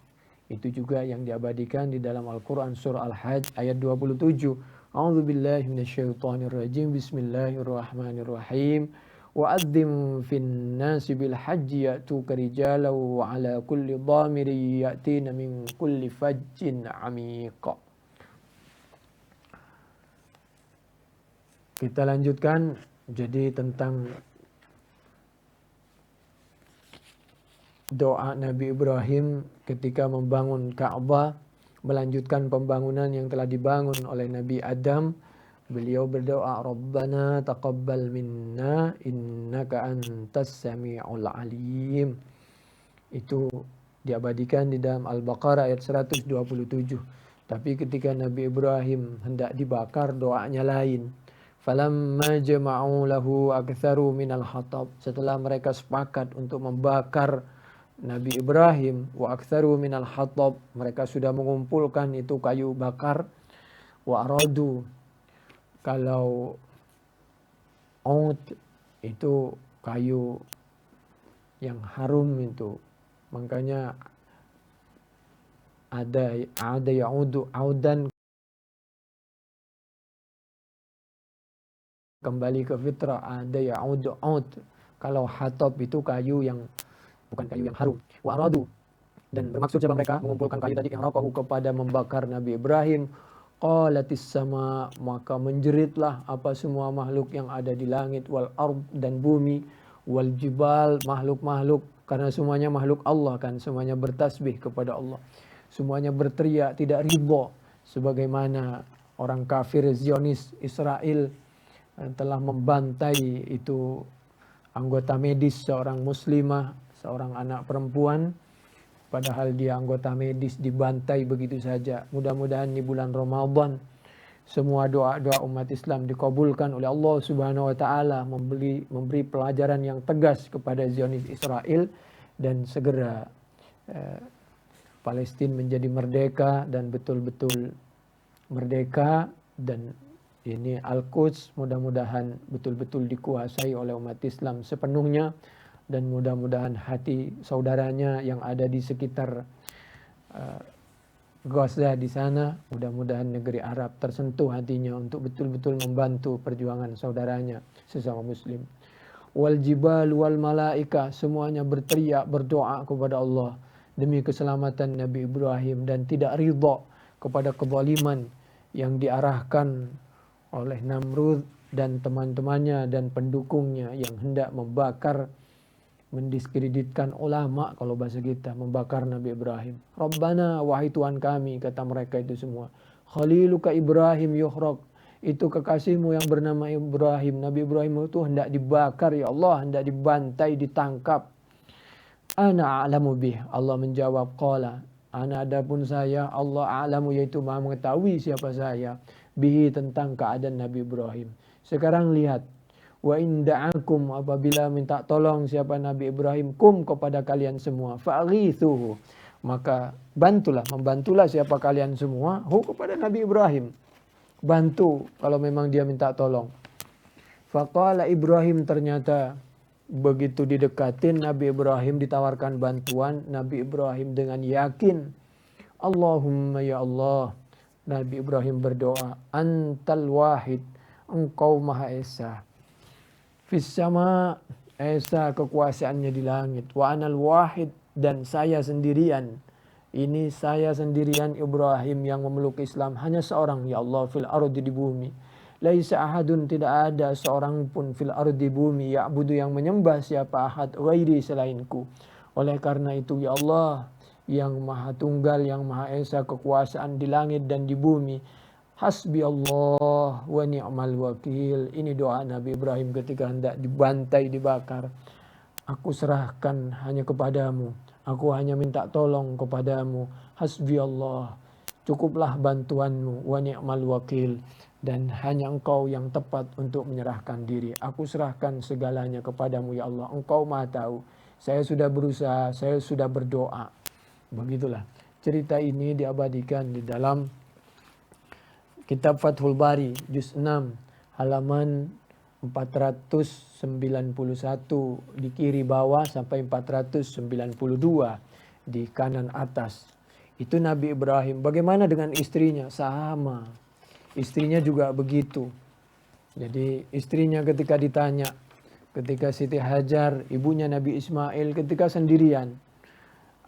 Itu juga yang diabadikan di dalam Al-Quran surah Al-Hajj ayat 27. A'udzubillahi minasyaitonirrajim. Bismillahirrahmanirrahim. Wa'adzim fin nasi bil hajji ya'tuka rijalan wa ala kulli dhamiri ya'tina min kulli fajjin 'amiq. Kita lanjutkan jadi tentang doa Nabi Ibrahim ketika membangun Ka'bah, melanjutkan pembangunan yang telah dibangun oleh Nabi Adam. Beliau berdoa, Rabbana taqabbal minna innaka antas sami'ul alim. Itu diabadikan di dalam Al-Baqarah ayat 127. Tapi ketika Nabi Ibrahim hendak dibakar, doanya lain. Falamma jama'u lahu aktsaru minal hatab. Setelah mereka sepakat untuk membakar Nabi Ibrahim, wa aktsaru minal hatab, mereka sudah mengumpulkan itu kayu bakar. Wa aradu, kalau out itu kayu yang harum itu, makanya ada yaudu audan, kembali ke fitrah. Ada yaudu aud, kalau hatab itu kayu yang bukan kayu yang harum. Wa aradu, dan bermaksud siapa mereka mengumpulkan kayu tadi, ihraqahu, kepada membakar Nabi Ibrahim. Qalatis sama, maka menjeritlah apa semua makhluk yang ada di langit, wal ard, dan bumi, wal jibal, makhluk-makhluk, karena semuanya makhluk Allah kan, semuanya bertasbih kepada Allah, semuanya berteriak tidak ridha, sebagaimana orang kafir Zionis Israel telah membantai itu anggota medis seorang muslimah, seorang anak perempuan, padahal dia anggota medis, dibantai begitu saja. Mudah-mudahan di bulan Ramadan semua doa-doa umat Islam dikabulkan oleh Allah Subhanahu wa taala, memberi pelajaran yang tegas kepada Zionis Israel, dan segera Palestina menjadi merdeka dan betul-betul merdeka. Dan ini Al-Quds mudah-mudahan betul-betul dikuasai oleh umat Islam sepenuhnya, dan mudah-mudahan hati saudaranya yang ada di sekitar Gaza di sana, mudah-mudahan negeri Arab tersentuh hatinya untuk betul-betul membantu perjuangan saudaranya sesama muslim. Wal jibal wal malaika, semuanya berteriak berdoa kepada Allah demi keselamatan Nabi Ibrahim, dan tidak ridha kepada kezaliman yang diarahkan oleh Namrud dan teman-temannya dan pendukungnya yang hendak membakar, mendiskreditkan ulama, kalau bahasa kita, membakar Nabi Ibrahim. Rabbana, wahai Tuhan kami, kata mereka itu semua, khaliluka Ibrahim yuhraq, itu kekasihmu yang bernama Ibrahim, Nabi Ibrahim itu hendak dibakar ya Allah, hendak dibantai, ditangkap. Ana a'lamu bih, Allah menjawab, qala, ana, adapun saya, Allah a'lamu, yaitu maha mengetahui siapa saya, bihi, tentang keadaan Nabi Ibrahim. Sekarang lihat, wa inda'akum, apabila minta tolong siapa Nabi Ibrahim, kum, kepada kalian semua, fa'ghithuhu, maka membantulah siapa kalian semua, kepada Nabi Ibrahim, bantu kalau memang dia minta tolong. Faqala Ibrahim, ternyata begitu didekatin Nabi Ibrahim, ditawarkan bantuan, Nabi Ibrahim dengan yakin, Allahumma ya Allah, Nabi Ibrahim berdoa, antal wahid, engkau maha esa, fis sama, esa kekuasaannya di langit, wa anal wahid, dan saya sendirian. Ini saya sendirian Ibrahim yang memeluk Islam, hanya seorang ya Allah, fil ardi, di bumi. Laisa ahadun, tidak ada seorang pun, fil ardi, bumi, ya'budu, yang menyembah siapa, ahad, ghairi, selainku. Oleh karena itu ya Allah yang maha tunggal, yang maha esa kekuasaan di langit dan di bumi, hasbi Allah wa ni'mal wakil. Ini doa Nabi Ibrahim ketika hendak dibantai, dibakar. Aku serahkan hanya kepadamu, aku hanya minta tolong kepadamu, hasbi Allah, cukuplah bantuanmu, wa ni'mal wakil, dan hanya engkau yang tepat untuk menyerahkan diri. Aku serahkan segalanya kepadamu ya Allah, engkau maha tahu. Saya sudah berusaha, saya sudah berdoa. Begitulah cerita ini diabadikan di dalam Kitab Fathul Bari, juz 6, halaman 491 di kiri bawah sampai 492 di kanan atas. Itu Nabi Ibrahim. Bagaimana dengan istrinya? Sama. Istrinya juga begitu. Jadi istrinya ketika ditanya, ketika Siti Hajar, ibunya Nabi Ismail, ketika sendirian,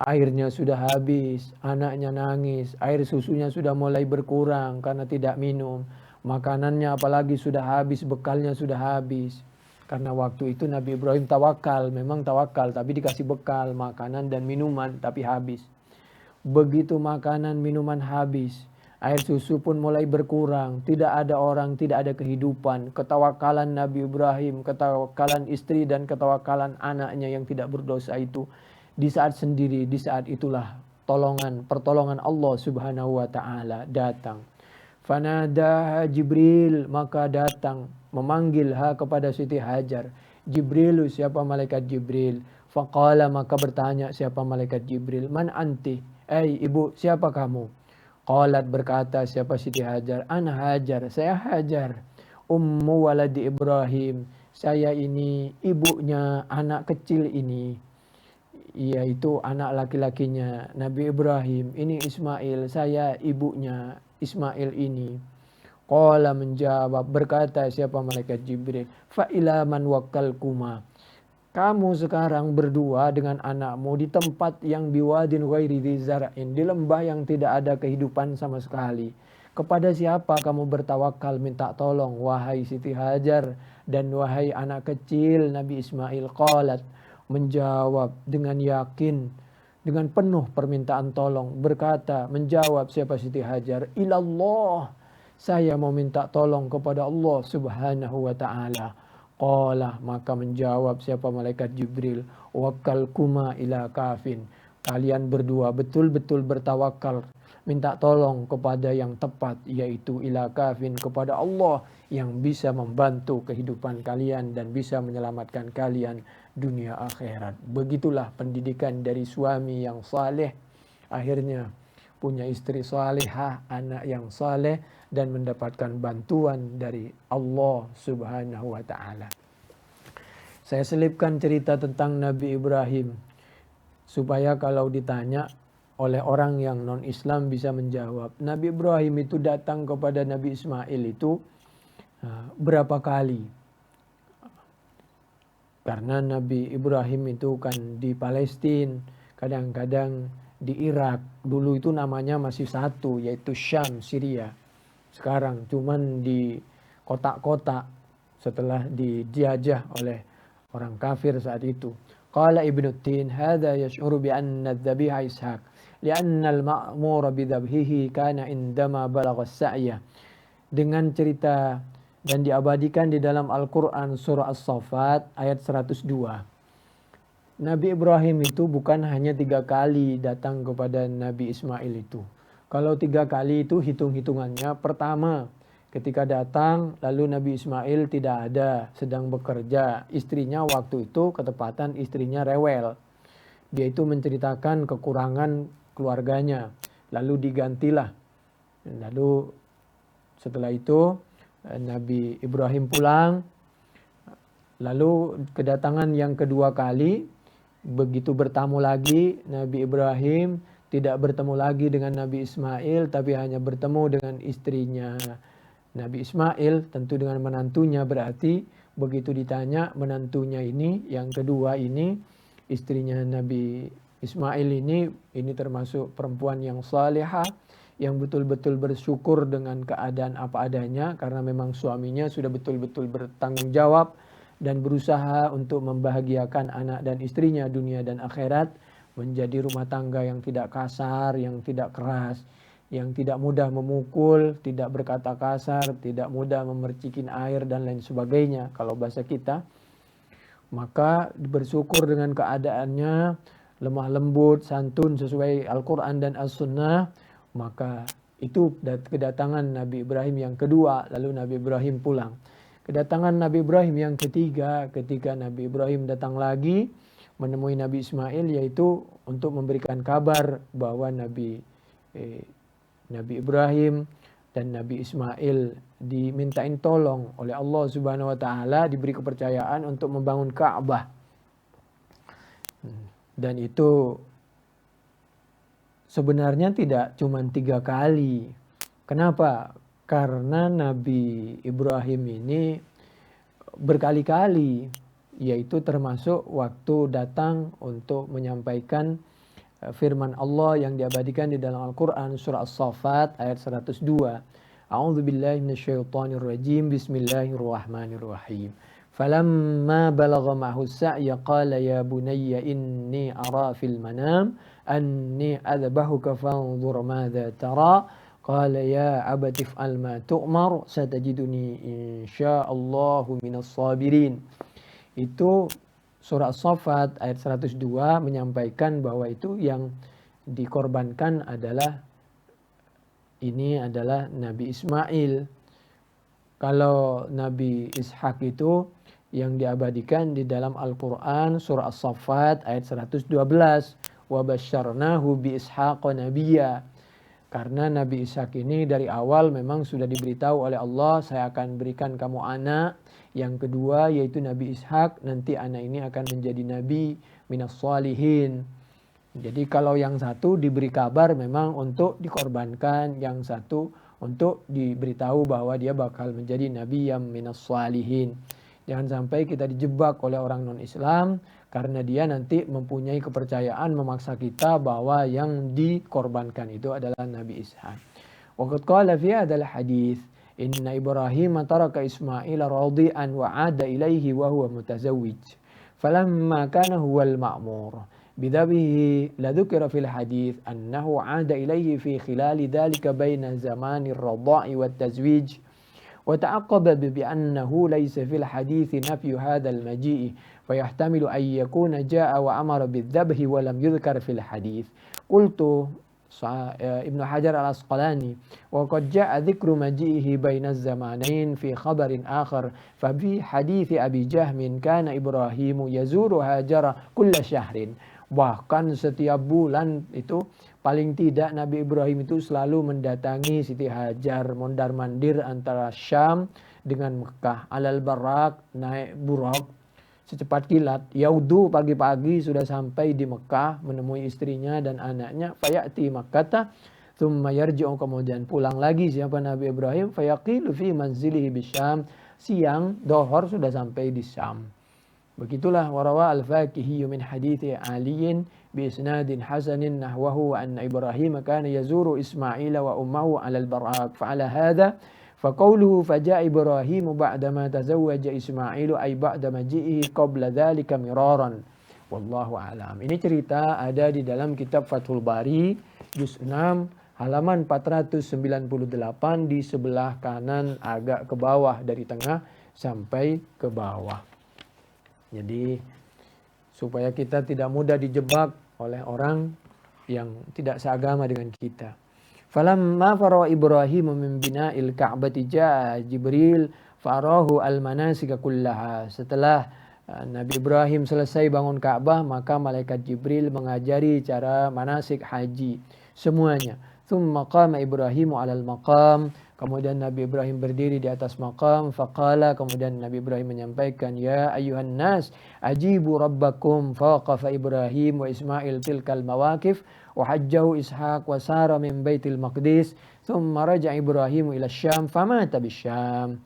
airnya sudah habis, anaknya nangis, air susunya sudah mulai berkurang karena tidak minum, makanannya apalagi sudah habis, bekalnya sudah habis. Karena waktu itu Nabi Ibrahim tawakal, memang tawakal, tapi dikasih bekal, makanan dan minuman, tapi habis. Begitu makanan, minuman habis, air susu pun mulai berkurang, tidak ada orang, tidak ada kehidupan. Ketawakalan Nabi Ibrahim, ketawakalan istri dan ketawakalan anaknya yang tidak berdosa itu Di saat sendiri, di saat itulah pertolongan Allah Subhanahu wa taala datang. Fanadaha Jibril, maka datang memanggil kepada Siti Hajar. Jibrilu, siapa malaikat Jibril? Faqala, maka bertanya siapa malaikat Jibril, man anti? Ibu, siapa kamu? Qalat, berkata siapa Siti Hajar, ana Hajar, saya Hajar. Ummu waladi Ibrahim, saya ini ibunya anak kecil ini, yaitu anak laki-lakinya Nabi Ibrahim. Ini Ismail, saya ibunya Ismail ini. Qala, menjawab, berkata siapa malaikat Jibril, fa ila man wakkalkuma, kamu sekarang berdua dengan anakmu di tempat yang biwadin ghairi dzi zar'in, di lembah yang tidak ada kehidupan sama sekali. Kepada siapa kamu bertawakal minta tolong, wahai Siti Hajar dan wahai anak kecil Nabi Ismail? Qalat, menjawab dengan yakin, dengan penuh permintaan tolong, berkata, menjawab siapa Siti Hajar, ilallah, saya mau minta tolong kepada Allah Subhanahu wa taala. Qala, maka menjawab siapa malaikat Jibril, wakkalkuma ila kafin, kalian berdua betul-betul bertawakal minta tolong kepada yang tepat, yaitu ila kafin, kepada Allah yang bisa membantu kehidupan kalian dan bisa menyelamatkan kalian dunia akhirat. Begitulah pendidikan dari suami yang saleh, akhirnya punya istri salehah, anak yang saleh, dan mendapatkan bantuan dari Allah Subhanahu wa taala. Saya selipkan cerita tentang Nabi Ibrahim supaya kalau ditanya oleh orang yang non-Islam bisa menjawab. Nabi Ibrahim itu datang kepada Nabi Ismail itu berapa kali? Karena Nabi Ibrahim itu kan di Palestina, kadang-kadang di Irak. Dulu itu namanya masih satu, yaitu Syam, Syria. Sekarang cuman di kotak-kotak setelah dijajah oleh orang kafir saat itu. Qala Ibnu Tin, hadza yash'uru bi anna adh-dhabiha Ishaq, li'anna al-ma'mura bi dhabhihi kana indama balagha as-sa'ya. Dengan cerita dan diabadikan di dalam Al-Qur'an surah As-Saffat ayat 102. Nabi Ibrahim itu bukan hanya 3 kali datang kepada Nabi Ismail itu. Kalau 3 kali itu hitung-hitungannya, pertama ketika datang lalu Nabi Ismail tidak ada, sedang bekerja. Istrinya waktu itu ketepatan istrinya rewel. Dia itu menceritakan kekurangan keluarganya. Lalu digantilah. Lalu setelah itu Nabi Ibrahim pulang. Lalu kedatangan yang kedua kali, begitu bertamu lagi, Nabi Ibrahim tidak bertemu lagi dengan Nabi Ismail, tapi hanya bertemu dengan istrinya Nabi Ismail, tentu dengan menantunya. Berarti begitu ditanya menantunya ini, yang kedua ini, istrinya Nabi Ismail ini termasuk perempuan yang salihah, yang betul-betul bersyukur dengan keadaan apa adanya, karena memang suaminya sudah betul-betul bertanggung jawab dan berusaha untuk membahagiakan anak dan istrinya dunia dan akhirat, menjadi rumah tangga yang tidak kasar, yang tidak keras, yang tidak mudah memukul, tidak berkata kasar, tidak mudah memercikin air dan lain sebagainya kalau bahasa kita. Maka bersyukur dengan keadaannya, lemah lembut, santun sesuai Al-Quran dan As-Sunnah. Maka itu kedatangan Nabi Ibrahim yang kedua, lalu Nabi Ibrahim pulang. Kedatangan Nabi Ibrahim yang ketiga, ketika Nabi Ibrahim datang lagi menemui Nabi Ismail, yaitu untuk memberikan kabar bahwa Nabi Ibrahim dan Nabi Ismail dimintain tolong oleh Allah Subhanahu wa taala, diberi kepercayaan untuk membangun Ka'bah. Dan itu sebenarnya tidak cuma 3 kali. Kenapa? Karena Nabi Ibrahim ini berkali-kali, yaitu termasuk waktu datang untuk menyampaikan firman Allah yang diabadikan di dalam Al-Quran surah As-Saffat ayat 102. A'udzubillahi minasyaitonirrajim. Bismillahirrahmanirrahim. Falamma balagha ma'hu as-sa'ya qala ya bunayya inni ara fil manam anni adbahuka fanzur madza tara. Qala ya abati if'al ma tu'mar satajiduni insyaallahu minas sabirin. Itu surah As-Saffat ayat 102 menyampaikan bahwa itu yang dikorbankan adalah Nabi Ismail. Kalau Nabi Ishak itu yang diabadikan di dalam Al-Quran surah As-Saffat ayat 112. Wa basyarnahu bi Ishaqa nabiyya. Karena Nabi Ishak ini dari awal memang sudah diberitahu oleh Allah, saya akan berikan kamu anak. Yang kedua yaitu Nabi Ishak, nanti anak ini akan menjadi nabi minas shalihin. Jadi kalau yang satu diberi kabar memang untuk dikorbankan, yang satu untuk diberitahu bahwa dia bakal menjadi nabi yang minas shalihin. Jangan sampai kita dijebak oleh orang non-Islam karena dia nanti mempunyai kepercayaan memaksa kita bahwa yang dikorbankan itu adalah Nabi Ishak. Waqad qala fi hadzal hadits inna Ibrahim taraka Ismail radi'an wa 'ada ilaihi wa huwa mutazawwij. Falamma kana huwal ma'mur bidhabihi la dzukira fil hadits annahu 'ada ilaihi fi khilali dzalika baina zamanir radha'i wat tazwij. وتعقب بأنه ليس في الحديث نفي هذا المجيء فيحتمل أن يكون جاء وأمر بالذبح ولم يذكر في الحديث. قلت ابن حجر العسقلاني وقد جاء ذكر مجيئه بين الزمانين في خبر آخر ففي حديث أبي جهم كان إبراهيم يزور هاجر كل شهر. Bahkan setiap bulan itu paling tidak Nabi Ibrahim itu selalu mendatangi Siti Hajar, mondar-mandir antara Syam dengan Mekah. Alal barak, naik burak secepat kilat. Yaudu pagi-pagi sudah sampai di Mekah menemui istrinya dan anaknya. Fayati Makkata thumma yarji'u, kemudian pulang lagi siapa Nabi Ibrahim. Fayaqilu fi manzilihi bisyam, siang dohor sudah sampai di Syam. Begitulah warawa al-Fakihi min hadithi Aliin bi isnadin hasanin nahwahu wa anna Ibrahim kana yazuru Ismail wa ummuhu 'ala al-barak fa'ala hadha faqawluhu faja'a Ibrahim ba'dama tazawwaja Ismail ay ba'da maji'ihi qabla dhalika miraran. Wallahu a'lam. Ini cerita ada di dalam kitab Fathul Bari juz 6 halaman 498 di sebelah kanan agak ke bawah, dari tengah sampai ke bawah. Jadi supaya kita tidak mudah dijebak oleh orang yang tidak seagama dengan kita. Falamma fara Ibrahim min bina'il Ka'bati ja'a Jibril farahu al-manasika kullaha. Setelah Nabi Ibrahim selesai bangun Ka'bah, maka malaikat Jibril mengajari cara manasik haji semuanya. Thumma qama Ibrahimu 'alal maqam. Kemudian Nabi Ibrahim berdiri di atas maqam. Faqala, kemudian Nabi Ibrahim menyampaikan, ya ayuhan nas ajibu rabbakum. Fawaqafa Ibrahim wa Ismail tilkal mawaqif wa hajjahu Ishaq wa sara min baitil maqdis. Thumma raja Ibrahim ila Syam famata bisyam.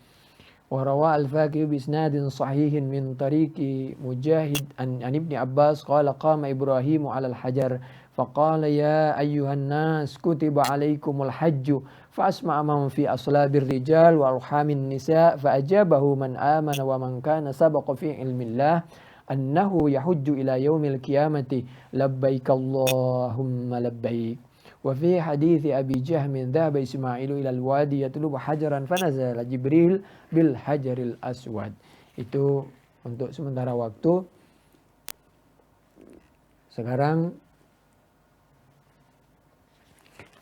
Wa rawa al-Fakih bi isnadin sahihin min tariqi Mujahid an Ibni Abbas qala qama Ibrahim 'ala al-hajar faqala ya ayyuhan nas kutiba 'alaikumul hajju فأسمع من في أصلاب الرجال وأرحام النساء فأجابه من آمن ومن كان سبق في علم الله أنه يحج إلى يوم القيامة لبيك اللهم لبيك. وفي حديث أبي جهم ذهب إسماعيل إلى الوادي يطلب حجرا فنزل جبريل بالحجر الأسود. Itu untuk sementara waktu. Sekarang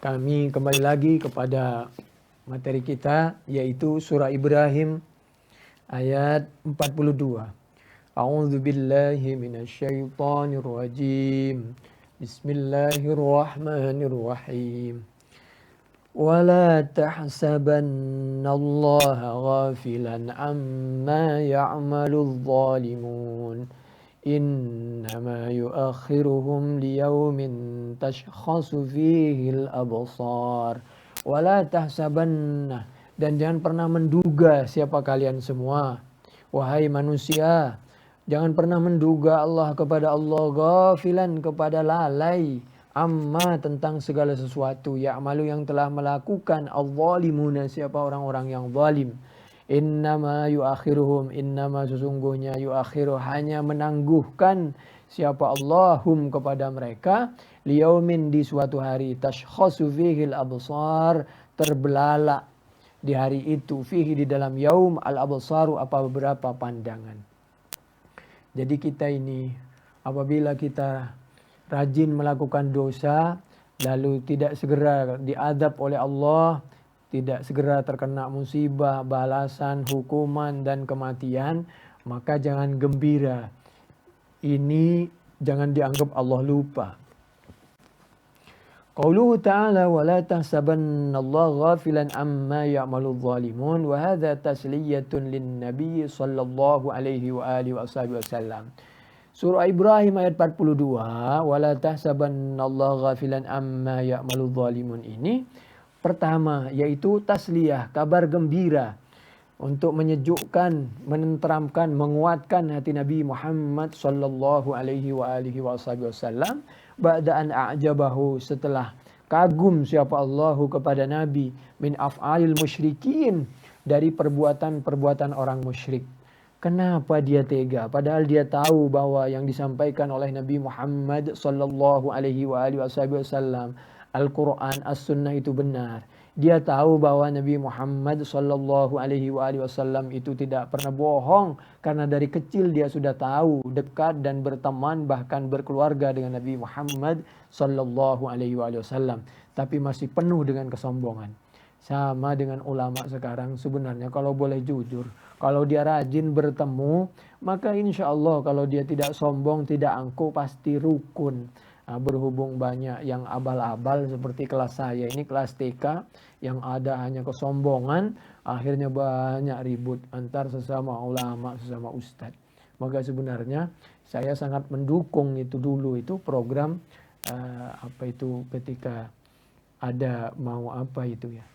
kami kembali lagi kepada materi kita, yaitu surah Ibrahim ayat 42. A'udzu billahi minasyaitonir rajim. Bismillahirrahmanirrahim. Wala tahsabannallaha ghafilan amma ya'maludz zalimun. Innama yuakhiruhum liyaumin tashkhasu fihil absar. Wala tahsabanna, dan jangan pernah menduga siapa kalian semua, wahai manusia, jangan pernah menduga Allah kepada Allah ghafilan, kepada lalai, amma, tentang segala sesuatu, ya'malu, yang telah melakukan, adh-dhalimuna, siapa orang-orang yang zalim. Innama yuakhiruhum, innama, sesungguhnya, yuakhiru, hanya menangguhkan siapa Allahum, kepada mereka, liyaumin, di suatu hari, tashkhasu fihil absar, terbelalak di hari itu, fihi, di dalam yaum, al absaru, apa beberapa pandangan. Jadi kita ini apabila kita rajin melakukan dosa, lalu tidak segera diadab oleh Allah, tidak segera terkena musibah, balasan, hukuman, dan kematian, maka jangan gembira. Ini jangan dianggap Allah lupa. Qauluhu ta'ala wa la tahsabanna Allah ghafilan amma ya'malul zalimun wa hadha tasliyatun lin nabiy sallallahu alaihi wa alihi wasallam. Surah Ibrahim ayat 42, wa la tahsabanna Allah ghafilan amma ya'malul zalimun ini pertama yaitu tasliyah, kabar gembira untuk menyejukkan, menenteramkan, menguatkan hati Nabi Muhammad sallallahu alaihi wa alihi wasallam ba'da an a'jabahu, setelah kagum siapa Allahu kepada Nabi min af'alil musyrikin, dari perbuatan-perbuatan orang musyrik. Kenapa dia tega? Padahal dia tahu bahwa yang disampaikan oleh Nabi Muhammad sallallahu alaihi wa alihi wasallam, Al-Quran, As-Sunnah itu benar. Dia tahu bahwa Nabi Muhammad sallallahu alaihi wasallam itu tidak pernah bohong, karena dari kecil dia sudah tahu, dekat dan berteman bahkan berkeluarga dengan Nabi Muhammad sallallahu alaihi wasallam, tapi masih penuh dengan kesombongan. Sama dengan ulama sekarang, sebenarnya kalau boleh jujur, kalau dia rajin bertemu, maka insya Allah kalau dia tidak sombong, tidak angkuh, pasti rukun. Nah, berhubung banyak yang abal-abal seperti kelas saya ini, kelas TK, yang ada hanya kesombongan, akhirnya banyak ribut antar sesama ulama, sesama ustadz. Maka sebenarnya saya sangat mendukung itu dulu, itu program ketika ada mau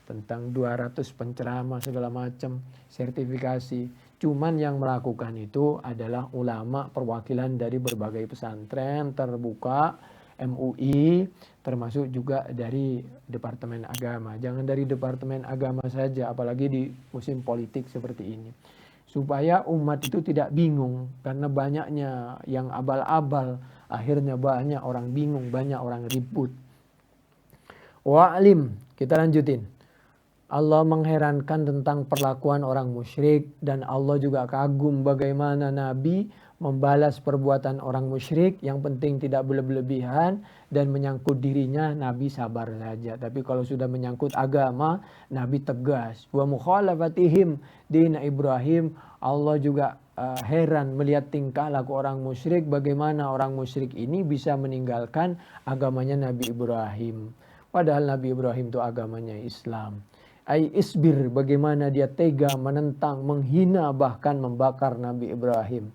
tentang 200 penceramah segala macam, sertifikasi. Cuman yang melakukan itu adalah ulama perwakilan dari berbagai pesantren terbuka, MUI, termasuk juga dari Departemen Agama. Jangan dari Departemen Agama saja, apalagi di musim politik seperti ini. Supaya umat itu tidak bingung, karena banyaknya yang abal-abal, akhirnya banyak orang bingung, banyak orang ribut. Wa'alim, kita lanjutin. Allah mengherankan tentang perlakuan orang musyrik, dan Allah juga kagum bagaimana Nabi membalas perbuatan orang musyrik. Yang penting tidak berlebihan, dan menyangkut dirinya Nabi sabar saja. Tapi kalau sudah menyangkut agama, Nabi tegas. Wa mukhalafatihim dina Ibrahim, Allah juga heran melihat tingkah laku orang musyrik, bagaimana orang musyrik ini bisa meninggalkan agamanya Nabi Ibrahim. Padahal Nabi Ibrahim itu agamanya Islam. Ai isbir, bagaimana dia tega menentang, menghina, bahkan membakar Nabi Ibrahim.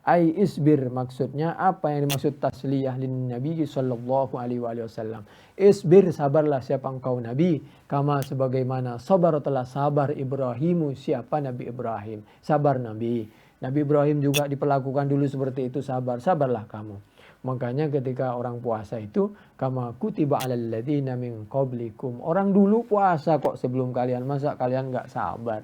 Ai isbir, maksudnya apa yang dimaksud tasliyah lin Nabi sallallahu alaihi wasallam. Isbir, sabarlah siapa engkau Nabi, kama sebagaimana sabar, telah sabar Ibrahimu, siapa Nabi Ibrahim. Sabar Nabi. Nabi Ibrahim juga diperlakukan dulu seperti itu, sabarlah kamu. Makanya ketika orang puasa itu, kama kutiba alal ladzina min qablikum, orang dulu puasa kok sebelum kalian, masa kalian enggak sabar.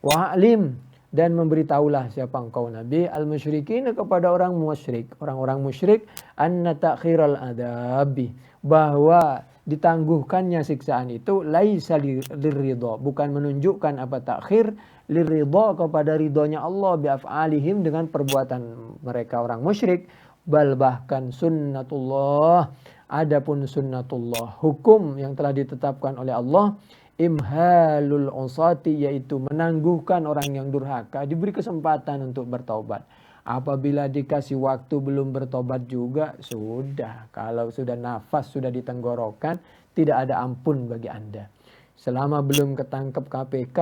Wa'alim, dan memberitahulah siapa engkau Nabi al-musyrikin, kepada orang musyrik, orang-orang musyrik, anna ta'khiral adabi, bahwa ditangguhkannya siksaan itu laisa liridha, bukan menunjukkan takhir, liridha, kepada ridhonya Allah, bi'af'alihim, dengan perbuatan mereka orang musyrik, bal bahkan sunnatullah, adapun sunnatullah, hukum yang telah ditetapkan oleh Allah, imhalul usati, yaitu menangguhkan orang yang durhaka, diberi kesempatan untuk bertobat. Apabila dikasih waktu belum bertobat juga, sudah. Kalau sudah nafas, sudah ditenggorokan, tidak ada ampun bagi Anda. Selama belum ketangkep KPK,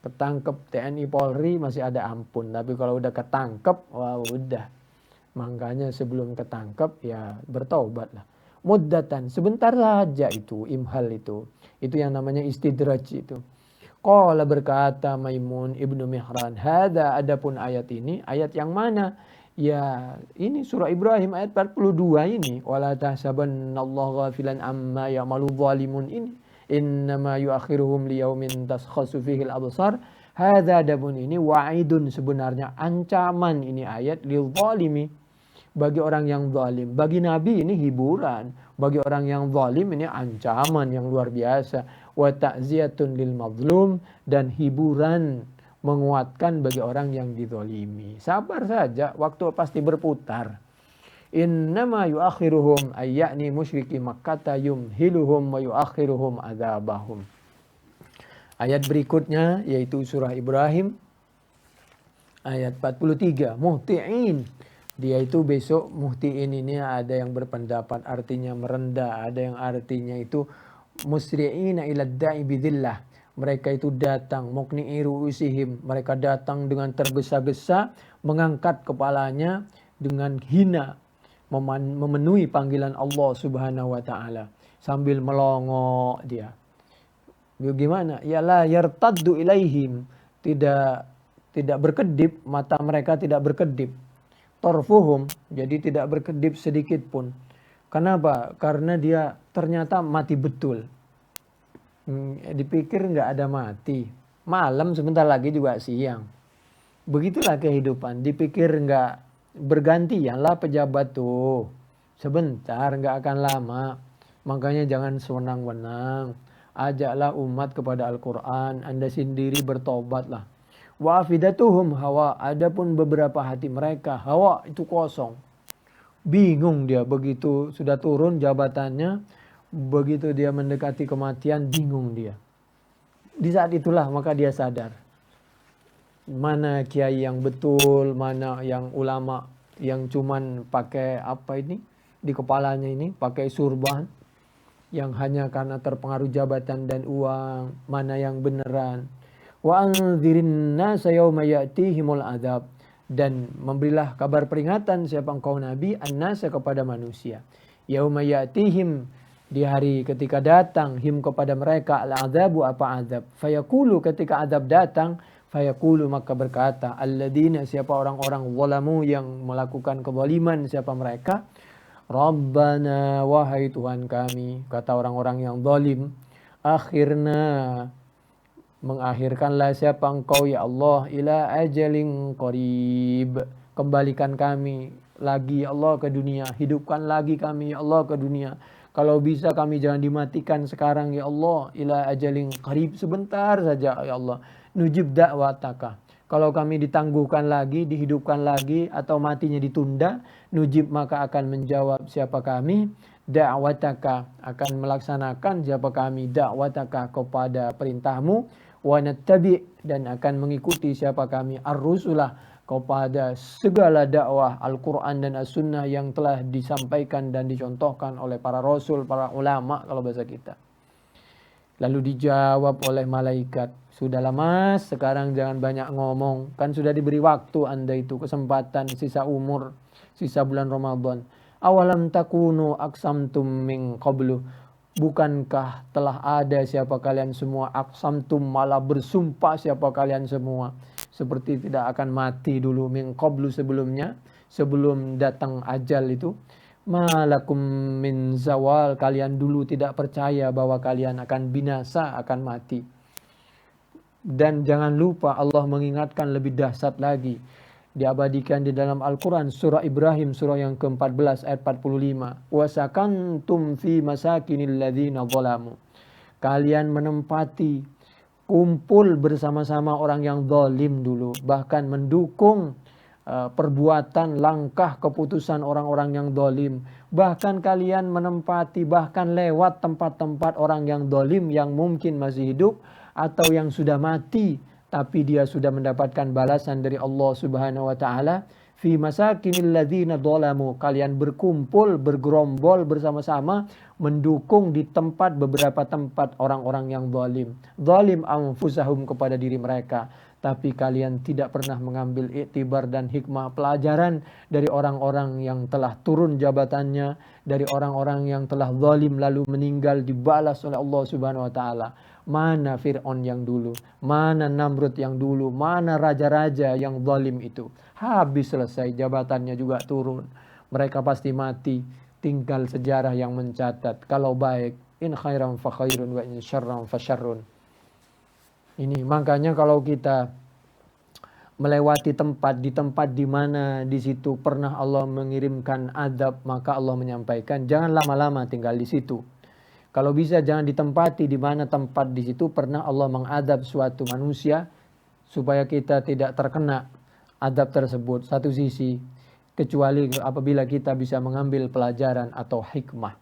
ketangkep TNI Polri, masih ada ampun. Tapi kalau udah ketangkep, wah udah. Makanya sebelum ketangkep ya bertobatlah. Muddatan, sebentar saja itu, imhal itu. Itu yang namanya istidraj itu. Qala, berkata Maimun ibnu Mihran, hada, adapun ayat ini, ayat yang mana? Ya ini surah Ibrahim ayat 42 ini. Wala tahsabannallaha ghafilan amma ya'malu zalimun ini. Innama yuakhiruhum liyaumin taskhasu fihil absar. Hada, adapun ini, wa'idun, sebenarnya ancaman ini ayat, lil zalimi, bagi orang yang zalim. Bagi Nabi ini hiburan, bagi orang yang zalim ini ancaman yang luar biasa. Wa ta'ziyatun lil mazlum, dan hiburan, menguatkan bagi orang yang dizalimi. Sabar saja, waktu pasti berputar. Innama yuakhiruhum ayyani musyriki Makkah yumhiluhum wa yuakhiruhum adzabahum. Ayat berikutnya yaitu surah Ibrahim ayat 43, muhti'in. Dia itu besok muhti'in ini ada yang berpendapat artinya merendah, ada yang artinya itu musri'ina ila da'i bidillah. Mereka itu datang, mukni'i ru'usihim, mereka datang dengan tergesa-gesa, mengangkat kepalanya dengan hina, memenuhi panggilan Allah Subhanahu wa taala sambil melongo dia. Bagaimana? Ya la yartaddu ilaihim, tidak berkedip, mata mereka tidak berkedip. Torfuhum, jadi tidak berkedip sedikit pun. Kenapa? Karena dia ternyata mati betul. Dipikir nggak ada mati. Malam sebentar lagi juga siang. Begitulah kehidupan. Dipikir nggak bergantian lah pejabat tuh. Sebentar nggak akan lama. Makanya jangan sewenang-wenang. Ajaklah umat kepada Al-Quran. Anda sendiri bertobatlah. Wa afidatuhum hawa. Adapun beberapa hati mereka hawa itu kosong. Bingung dia begitu sudah turun jabatannya. Begitu dia mendekati kematian, bingung dia. Di saat itulah maka dia sadar. Mana kiai yang betul, mana yang ulama yang cuman pakai apa ini di kepalanya ini, pakai surban yang hanya karena terpengaruh jabatan dan uang, mana yang beneran. Wa anzirin nasa yauma ya'tihimul adzab, dan memberilah kabar peringatan siapa engkau nabi an-nasa kepada manusia. Yauma ya'tihim, di hari ketika datang him kepada mereka al-adzabu apa azab. Fayaqulu, ketika azab datang, fayaqulu maka berkata alladzina, siapa orang-orang zalamu yang melakukan kezaliman, siapa mereka? Rabbana, wahai Tuhan kami, kata orang-orang yang zalim, akhirna, mengakhirkanlah siapa engkau ya Allah, ila ajalin qarib, kembalikan kami lagi ya Allah ke dunia, hidupkan lagi kami ya Allah ke dunia. Kalau bisa kami jangan dimatikan sekarang ya Allah, ila ajalin qarib, sebentar saja ya Allah. Nujib da'wataka, kalau kami ditangguhkan lagi, dihidupkan lagi, atau matinya ditunda, nujib maka akan menjawab siapa kami, da'wataka, akan melaksanakan siapa kami, da'wataka, kepada perintahmu, wa nattabi, dan akan mengikuti siapa kami, ar-rusulah, kepada segala dakwah Al-Quran dan As-Sunnah yang telah disampaikan dan dicontohkan oleh para rasul, para ulama kalau bahasa kita. Lalu dijawab oleh malaikat, sudahlah mas, sekarang jangan banyak ngomong, kan sudah diberi waktu anda itu, kesempatan, sisa umur, sisa bulan Ramadan. Awalam takunu aksamtum min qablu, bukankah telah ada siapa kalian semua, aksamtum malah bersumpah siapa kalian semua, seperti tidak akan mati dulu, min qablu sebelumnya, sebelum datang ajal itu. Malakum min zawal, kalian dulu tidak percaya bahwa kalian akan binasa, akan mati. Dan jangan lupa Allah mengingatkan lebih dahsyat lagi, diabadikan di dalam Al-Quran surah Ibrahim surah yang ke-14 ayat 45. Wasakantum fi masakinil ladzina zalamu, kalian menempati, kumpul bersama-sama orang yang zalim dulu, bahkan mendukung perbuatan, langkah, keputusan orang-orang yang zalim. Bahkan kalian menempati, bahkan lewat tempat-tempat orang yang zalim yang mungkin masih hidup atau yang sudah mati, tapi dia sudah mendapatkan balasan dari Allah Subhanahu wa taala. Fi masakinil ladzina zalamu, kalian berkumpul, bergerombol bersama-sama mendukung di tempat, beberapa tempat orang-orang yang zalim. Zalim anfusahum, kepada diri mereka. Tapi kalian tidak pernah mengambil iktibar dan hikmah pelajaran dari orang-orang yang telah turun jabatannya, dari orang-orang yang telah zalim lalu meninggal dibalas oleh Allah Subhanahu wa taala. Mana Fir'aun yang dulu, mana Namrud yang dulu, mana raja-raja yang zalim itu. Habis, selesai, jabatannya juga turun. Mereka pasti mati, tinggal sejarah yang mencatat. Kalau baik, in khairan fa khairun wa in syarran fa syarrun. Ini makanya kalau kita melewati tempat di mana di situ pernah Allah mengirimkan azab, maka Allah menyampaikan jangan lama-lama tinggal di situ. Kalau bisa jangan ditempati di mana tempat di situ pernah Allah mengadab suatu manusia supaya kita tidak terkena adab tersebut. Satu sisi, kecuali apabila kita bisa mengambil pelajaran atau hikmah.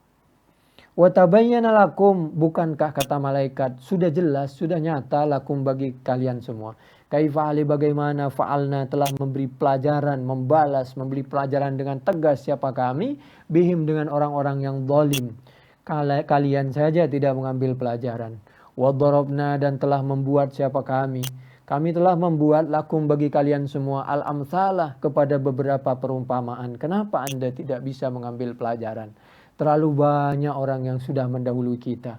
Wa tabayyana lakum, bukankah kata malaikat sudah jelas, sudah nyata lakum bagi kalian semua. Kaifa ali, bagaimana fa'alna telah memberi pelajaran, membalas, memberi pelajaran dengan tegas siapa kami, bihim dengan orang-orang yang zalim. Kalian saja tidak mengambil pelajaran. Wa darabna, dan telah membuat siapa kami. Kami telah membuat lakum bagi kalian semua al-amsalah, kepada beberapa perumpamaan. Kenapa Anda tidak bisa mengambil pelajaran? Terlalu banyak orang yang sudah mendahului kita.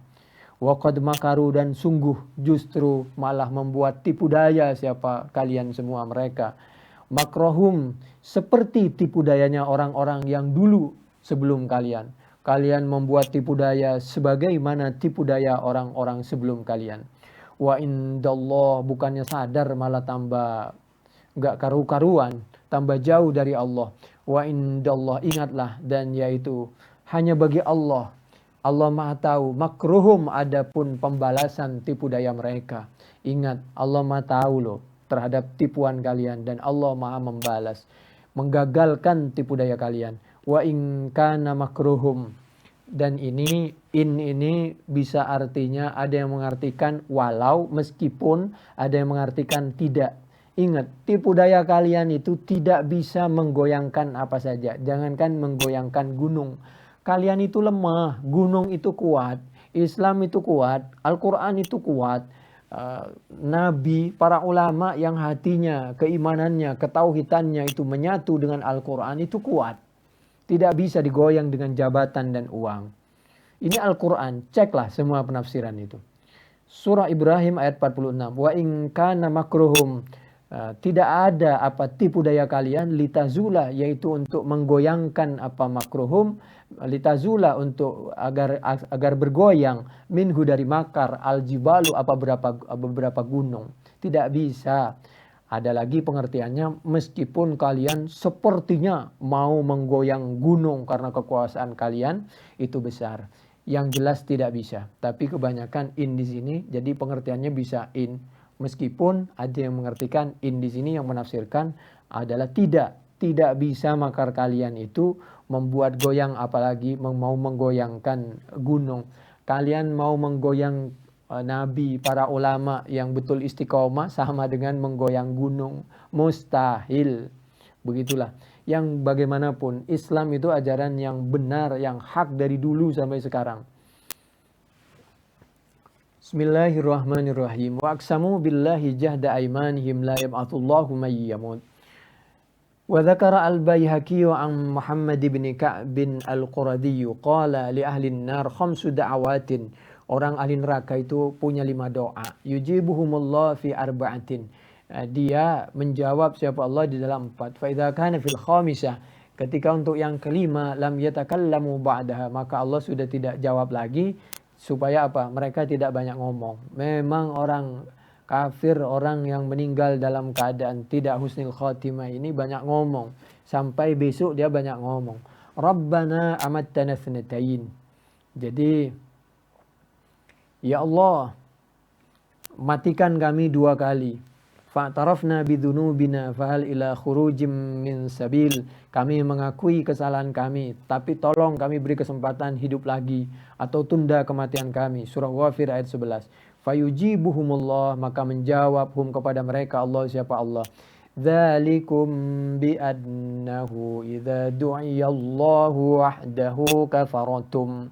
Waqad makaru, dan sungguh justru malah membuat tipu daya siapa kalian semua mereka. Makrohum, seperti tipu dayanya orang-orang yang dulu sebelum kalian. Kalian membuat tipu daya sebagaimana tipu daya orang-orang sebelum kalian. Wa indallah, bukannya sadar malah tambah gak karu-karuan, tambah jauh dari Allah. Wa indallah, ingatlah, dan yaitu hanya bagi Allah. Allah Maha tahu makruhum, adapun pembalasan tipu daya mereka. Ingat, Allah Maha tahu loh terhadap tipuan kalian, dan Allah Maha membalas, menggagalkan tipu daya kalian. Wa in kana makruhum, dan ini bisa artinya ada yang mengartikan walau, meskipun, ada yang mengartikan tidak. Ingat, tipu daya kalian itu tidak bisa menggoyangkan apa saja. Jangankan menggoyangkan gunung. Kalian itu lemah, gunung itu kuat, Islam itu kuat, Al-Quran itu kuat. Nabi, para ulama yang hatinya, keimanannya, ketauhidannya itu menyatu dengan Al-Quran itu kuat. Tidak bisa digoyang dengan jabatan dan uang. Ini Al-Quran, ceklah semua penafsiran itu. Surah Ibrahim ayat 46. Wa in kana makruhum, tidak ada apa tipu daya kalian, litazula, yaitu untuk menggoyangkan apa makruhum, litazula untuk agar bergoyang, minhu dari makar, aljibalu apa beberapa gunung. Tidak bisa. Ada lagi pengertiannya, meskipun kalian sepertinya mau menggoyang gunung karena kekuasaan kalian itu besar. Yang jelas tidak bisa. Tapi kebanyakan in di sini, jadi pengertiannya bisa in. Meskipun ada yang mengartikan in di sini, yang menafsirkan adalah tidak bisa makar kalian itu membuat goyang, apalagi mau menggoyangkan gunung. Kalian mau menggoyang nabi, para ulama yang betul istiqomah, sama dengan menggoyang gunung. Mustahil. Begitulah. Yang bagaimanapun Islam itu ajaran yang benar, yang hak dari dulu sampai sekarang. Bismillahirrahmanirrahim. Wa aqsamu billahi jahda aymanihim la yab'atullahu man yamut. Wa dzakara al-Baihaqi an Muhammad bin Ka'b bin al-Quradi qala li ahli an-nar khamsu da'awatin. Orang ahli neraka itu punya 5 doa. Yujibuhumullah fi arba'atin. Dia menjawab siapa Allah di dalam 4. Fa idza kana fil khamisah, ketika untuk yang kelima, lam yatakallamu ba'daha, maka Allah sudah tidak jawab lagi. Supaya apa? Mereka tidak banyak ngomong. Memang orang kafir, orang yang meninggal dalam keadaan tidak husnul khotimah ini banyak ngomong. Sampai besok dia banyak ngomong. Rabbana amattana tsnatain. Jadi, ya Allah, matikan kami 2 kali. Fa'tarafna bidhunubina fahal ila khurujim min sabil. Kami mengakui kesalahan kami, tapi tolong kami beri kesempatan hidup lagi, atau tunda kematian kami. Surah Ghafir ayat 11. Fayujibuhumullah, maka menjawab hum kepada mereka Allah, siapa Allah. Dzalikum bi'annahu idza du'iyallahu wahdahu kafaratum.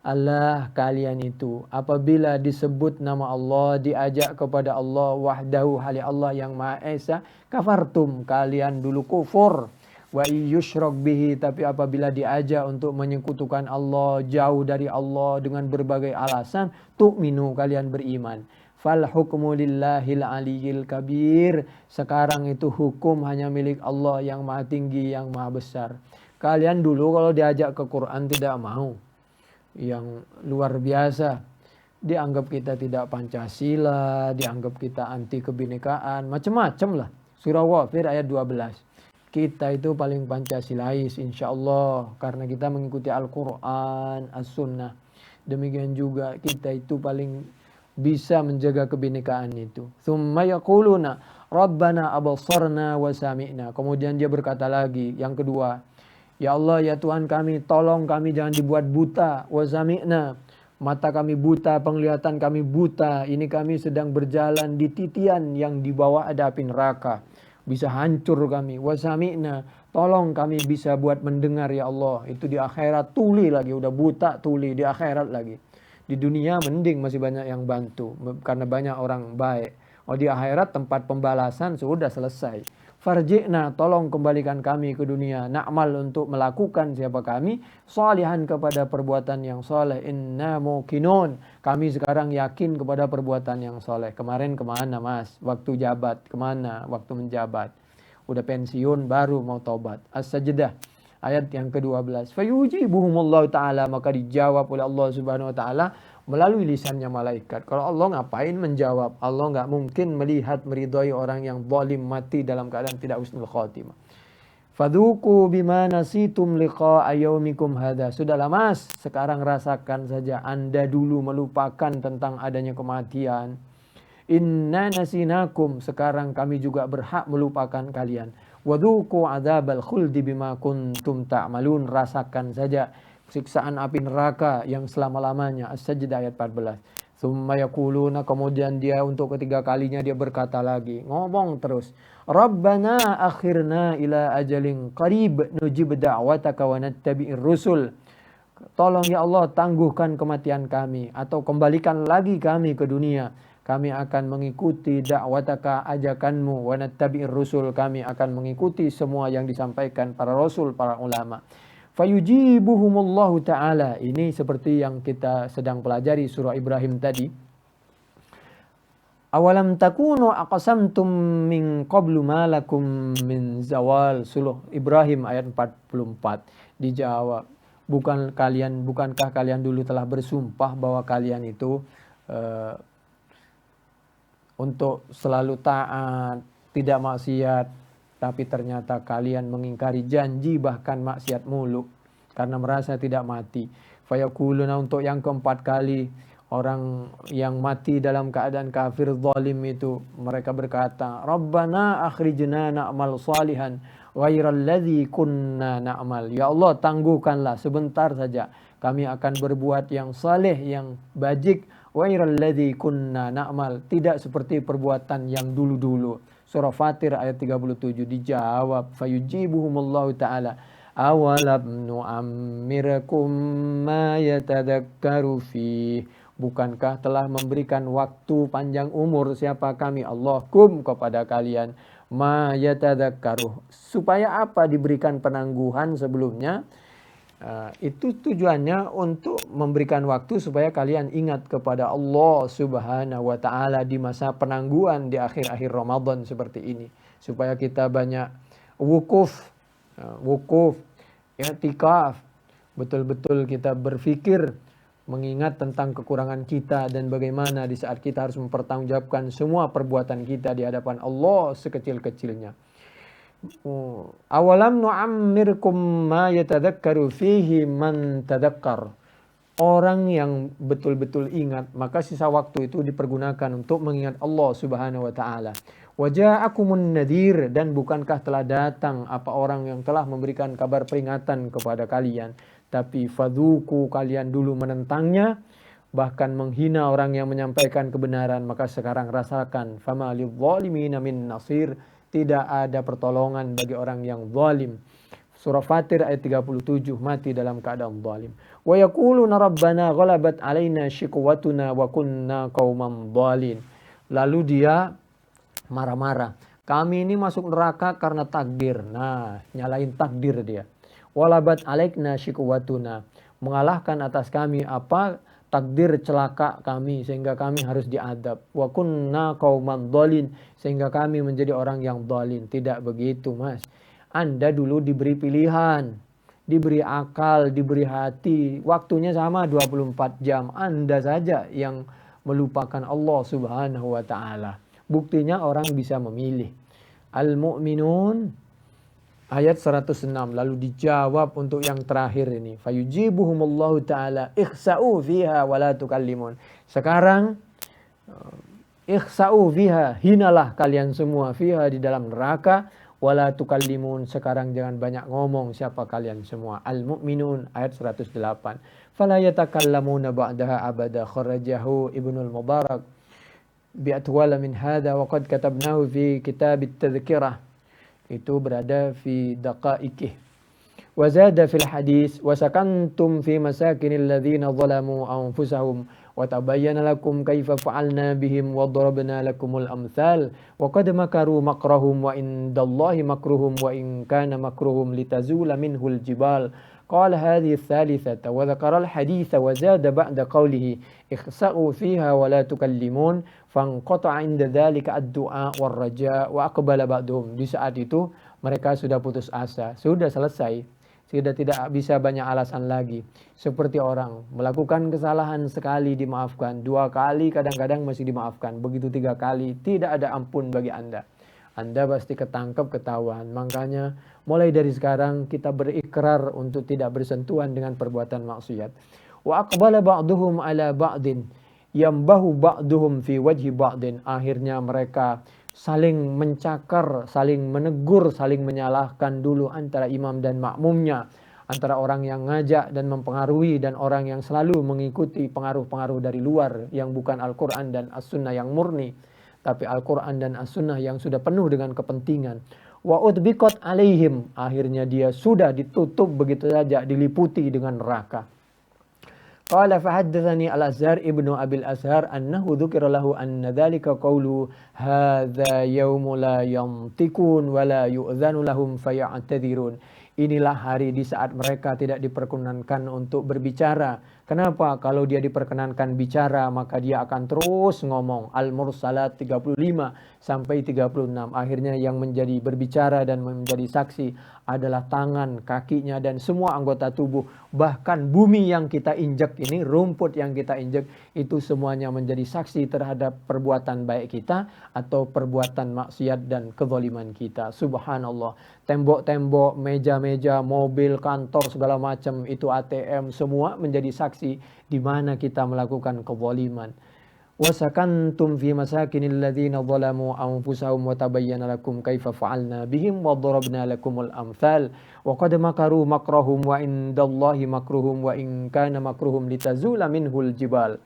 Allah, kalian itu apabila disebut nama Allah, diajak kepada Allah wahdahu, hali Allah yang Maha Esa, kafartum, kalian dulu kufur. Wa yusyrak bihi, tapi apabila diajak untuk menyekutukan Allah, jauh dari Allah dengan berbagai alasan, tu'minu, kalian beriman. Fal hukmu lillahil aliyyil kabir. Sekarang itu hukum hanya milik Allah yang Maha Tinggi, yang Maha Besar. Kalian dulu kalau diajak ke Quran tidak mau. Yang luar biasa, dianggap kita tidak Pancasila, dianggap kita anti kebinekaan, macam-macam lah. Surah Ghafir ayat 12. Kita itu paling Pancasilais insya Allah, karena kita mengikuti Al-Quran, As-Sunnah. Demikian juga kita itu paling bisa menjaga kebinekaan itu. Tsumma yaquluna Rabbana abasarna wa sami'na. Kemudian dia berkata lagi yang kedua, ya Allah ya Tuhan kami, tolong kami jangan dibuat buta, wa sami'na. Mata kami buta, penglihatan kami buta. Ini kami sedang berjalan di titian yang di bawah ada api neraka. Bisa hancur kami. Wa sami'na. Tolong kami bisa buat mendengar ya Allah. Itu di akhirat tuli lagi. Udah buta tuli di akhirat lagi. Di dunia mending masih banyak yang bantu. Karena banyak orang baik. Oh di akhirat tempat pembalasan sudah selesai. Farji'na, tolong kembalikan kami ke dunia. Na'mal untuk melakukan siapa kami. Salihan kepada perbuatan yang soleh. Inna muqinun. Kami sekarang yakin kepada perbuatan yang soleh. Kemarin kemana mas? Waktu jabat. Kemana? Waktu menjabat. Udah pensiun baru mau tobat. As-Sajdah. Ayat yang ke-12. Fayujibuhumullahu ta'ala. Maka dijawab oleh Allah subhanahu wa ta'ala. Melalui lisannya malaikat. Kalau Allah ngapain menjawab? Allah nggak mungkin melihat meridhoi orang yang zalim mati dalam keadaan tidak husnul khotimah. Fadhuku bima nasitum liqa'a yaumikum hadha. Sudahlah mas, sekarang rasakan saja. Anda dulu melupakan tentang adanya kematian. Inna nasinakum. Sekarang kami juga berhak melupakan kalian. Wadhuku adzabal khuldi bima kuntum ta'malun. Rasakan saja siksaan api neraka yang selama-lamanya. As-Sajdah ayat 14. Tsumma yaquluna, kemudian dia untuk ketiga kalinya dia berkata lagi, ngomong terus. Rabbana akhirna ila ajalin qarib nujib da'wataka wa nattabi'ir rusul. Tolong ya Allah tangguhkan kematian kami atau kembalikan lagi kami ke dunia. Kami akan mengikuti dakwataka, ajakanmu, wa nattabi'ir rusul. Kami akan mengikuti semua yang disampaikan para rasul, para ulama. Fayujibuhumullahu ta'ala. Ini seperti yang kita sedang pelajari surah Ibrahim tadi. Awalam takunu aqasamtum min qablu ma lakum min zawal. Surah Ibrahim ayat 44. Dijawab, bukankah kalian dulu telah bersumpah bahwa kalian itu untuk selalu taat, tidak maksiat, tapi ternyata kalian mengingkari janji bahkan maksiat mulu karena merasa tidak mati. Fayaquluna, untuk yang keempat kali, orang yang mati dalam keadaan kafir zalim itu mereka berkata, Rabbana akhrijna na'mal salihan ghairal ladzi kunna na'mal. Ya Allah, tangguhkanlah sebentar saja, kami akan berbuat yang saleh, yang bajik, ghairal ladzi kunna na'mal, tidak seperti perbuatan yang dulu-dulu. Surah Fatir ayat 37. Dijawab, fayujibuhumullahu ta'ala, awalam nu'ammirakum ma yatadakkaru fih. Bukankah telah memberikan waktu panjang umur siapa kami Allah kum kepada kalian, ma yatadakkaru, supaya apa diberikan penangguhan sebelumnya? Itu tujuannya untuk memberikan waktu supaya kalian ingat kepada Allah subhanahu wa ta'ala di masa penangguhan di akhir-akhir Ramadan seperti ini. Supaya kita banyak wukuf, i'tikaf. Betul-betul kita berpikir, mengingat tentang kekurangan kita dan bagaimana di saat kita harus mempertanggungjawabkan semua perbuatan kita di hadapan Allah sekecil-kecilnya. Awalam nu'ammirkum ma yatadakkaru fihi man tadakkar. Orang yang betul-betul ingat, maka sisa waktu itu dipergunakan untuk mengingat Allah subhanahu wa ta'ala. Waja'akumun nadir, dan bukankah telah datang apa orang yang telah memberikan kabar peringatan kepada kalian, tapi fadhuku, kalian dulu menentangnya, bahkan menghina orang yang menyampaikan kebenaran, maka sekarang rasakan, fama lidh-dhalimina min nasir. Tidak ada pertolongan bagi orang yang zalim. Surah Fatir ayat 37, mati dalam keadaan zalim. Wa yaquluna rabbana ghalabat alaina shiqwatuna wa kunna qauman dhalin. Lalu dia marah-marah. Kami ini masuk neraka karena takdir. Nah, nyalain takdir dia. Walabat alaikna shiqwatuna. Mengalahkan atas kami apa? Takdir celaka kami sehingga kami harus diadab. Wa kunna qauman dhalin, sehingga kami menjadi orang yang dhalin. Tidak begitu mas. Anda dulu diberi pilihan, diberi akal, diberi hati. Waktunya sama 24 jam. Anda saja yang melupakan Allah subhanahu wa ta'ala. Buktinya orang bisa memilih. Al-Mu'minun ayat 106. Lalu dijawab untuk yang terakhir ini. Fayujibuhumullahu ta'ala ikhsa'u fiha wa la tukallimun. Sekarang Ikhsa'u fiha, hinalah kalian semua fiha di dalam neraka, wala tukallimun, sekarang jangan banyak ngomong siapa kalian semua. Al-Mu'minun ayat 108. Fala yatakallamuna ba'daha abada, kharajahu Ibnul Mubarak bi'atwala min hadha wa qad katabnahu fi kitab at-tadhkirah. Itu berada fi daqa'iqih. Wazada fil hadis wasakantum fi masakinil ladzina zalamu anfusahum wa tabayyana lakum kaifa fa'alna bihim wa darabna lakumul amsal wa qad makaru makrahum wa indallahi makruhum wa in kana makruhum litazula minhul jibal. قال هذه الثالثة وذكر الحديث وزاد بعد قوله اخسأوا فيها ولا تكلمون فانقطع عند ذلك الدعاء والرجاء وأقبل بعضهم. Di saat itu mereka sudah putus asa, sudah selesai, sudah tidak bisa banyak alasan lagi. Seperti orang melakukan kesalahan sekali dimaafkan, 2 kali kadang-kadang masih dimaafkan, begitu 3 kali tidak ada ampun bagi Anda. Anda pasti ketangkep, ketahuan. Makanya mulai dari sekarang kita berikrar untuk tidak bersentuhan dengan perbuatan maksiat. Wa aqbala ba'duhum ala ba'din yambahu ba'duhum fi wajhi ba'din. Akhirnya mereka saling mencakar, saling menegur, saling menyalahkan dulu antara imam dan makmumnya, antara orang yang ngajak dan mempengaruhi dan orang yang selalu mengikuti pengaruh-pengaruh dari luar yang bukan Al-Quran dan As-Sunnah yang murni, tapi Al-Quran dan As-Sunnah yang sudah penuh dengan kepentingan. Wa udbiqat alaihim, akhirnya dia sudah ditutup begitu saja, diliputi dengan neraka. Qala fahaddatsani al-Azhar ibnu Abil Azhar annahu dzukira lahu anna dzalika qawlu hadza yaumu la yantiqun wa la yu'dzanu lahum faya'tadzirun. Inilah hari di saat mereka tidak diperkenankan untuk berbicara. Kenapa? Kalau dia diperkenankan bicara, maka dia akan terus ngomong. Al-Mursalat 35 sampai 36. Akhirnya yang menjadi berbicara dan menjadi saksi adalah tangan, kakinya, dan semua anggota tubuh. Bahkan bumi yang kita injek ini, rumput yang kita injek, itu semuanya menjadi saksi terhadap perbuatan baik kita atau perbuatan maksiat dan kezaliman kita. Subhanallah. Tembok-tembok, meja-meja, mobil, kantor, segala macam, itu ATM, semua menjadi saksi di mana kita melakukan kezaliman. Wasakantum fi masakinil ladzina zalamu anfusahum wa tabayyana lakum kaifa fa'alna bihim wa darabna lakumul amsal wa qad makaru makrahum wa indallahi makruhum wa in kana makruhum litazula minhul jibal.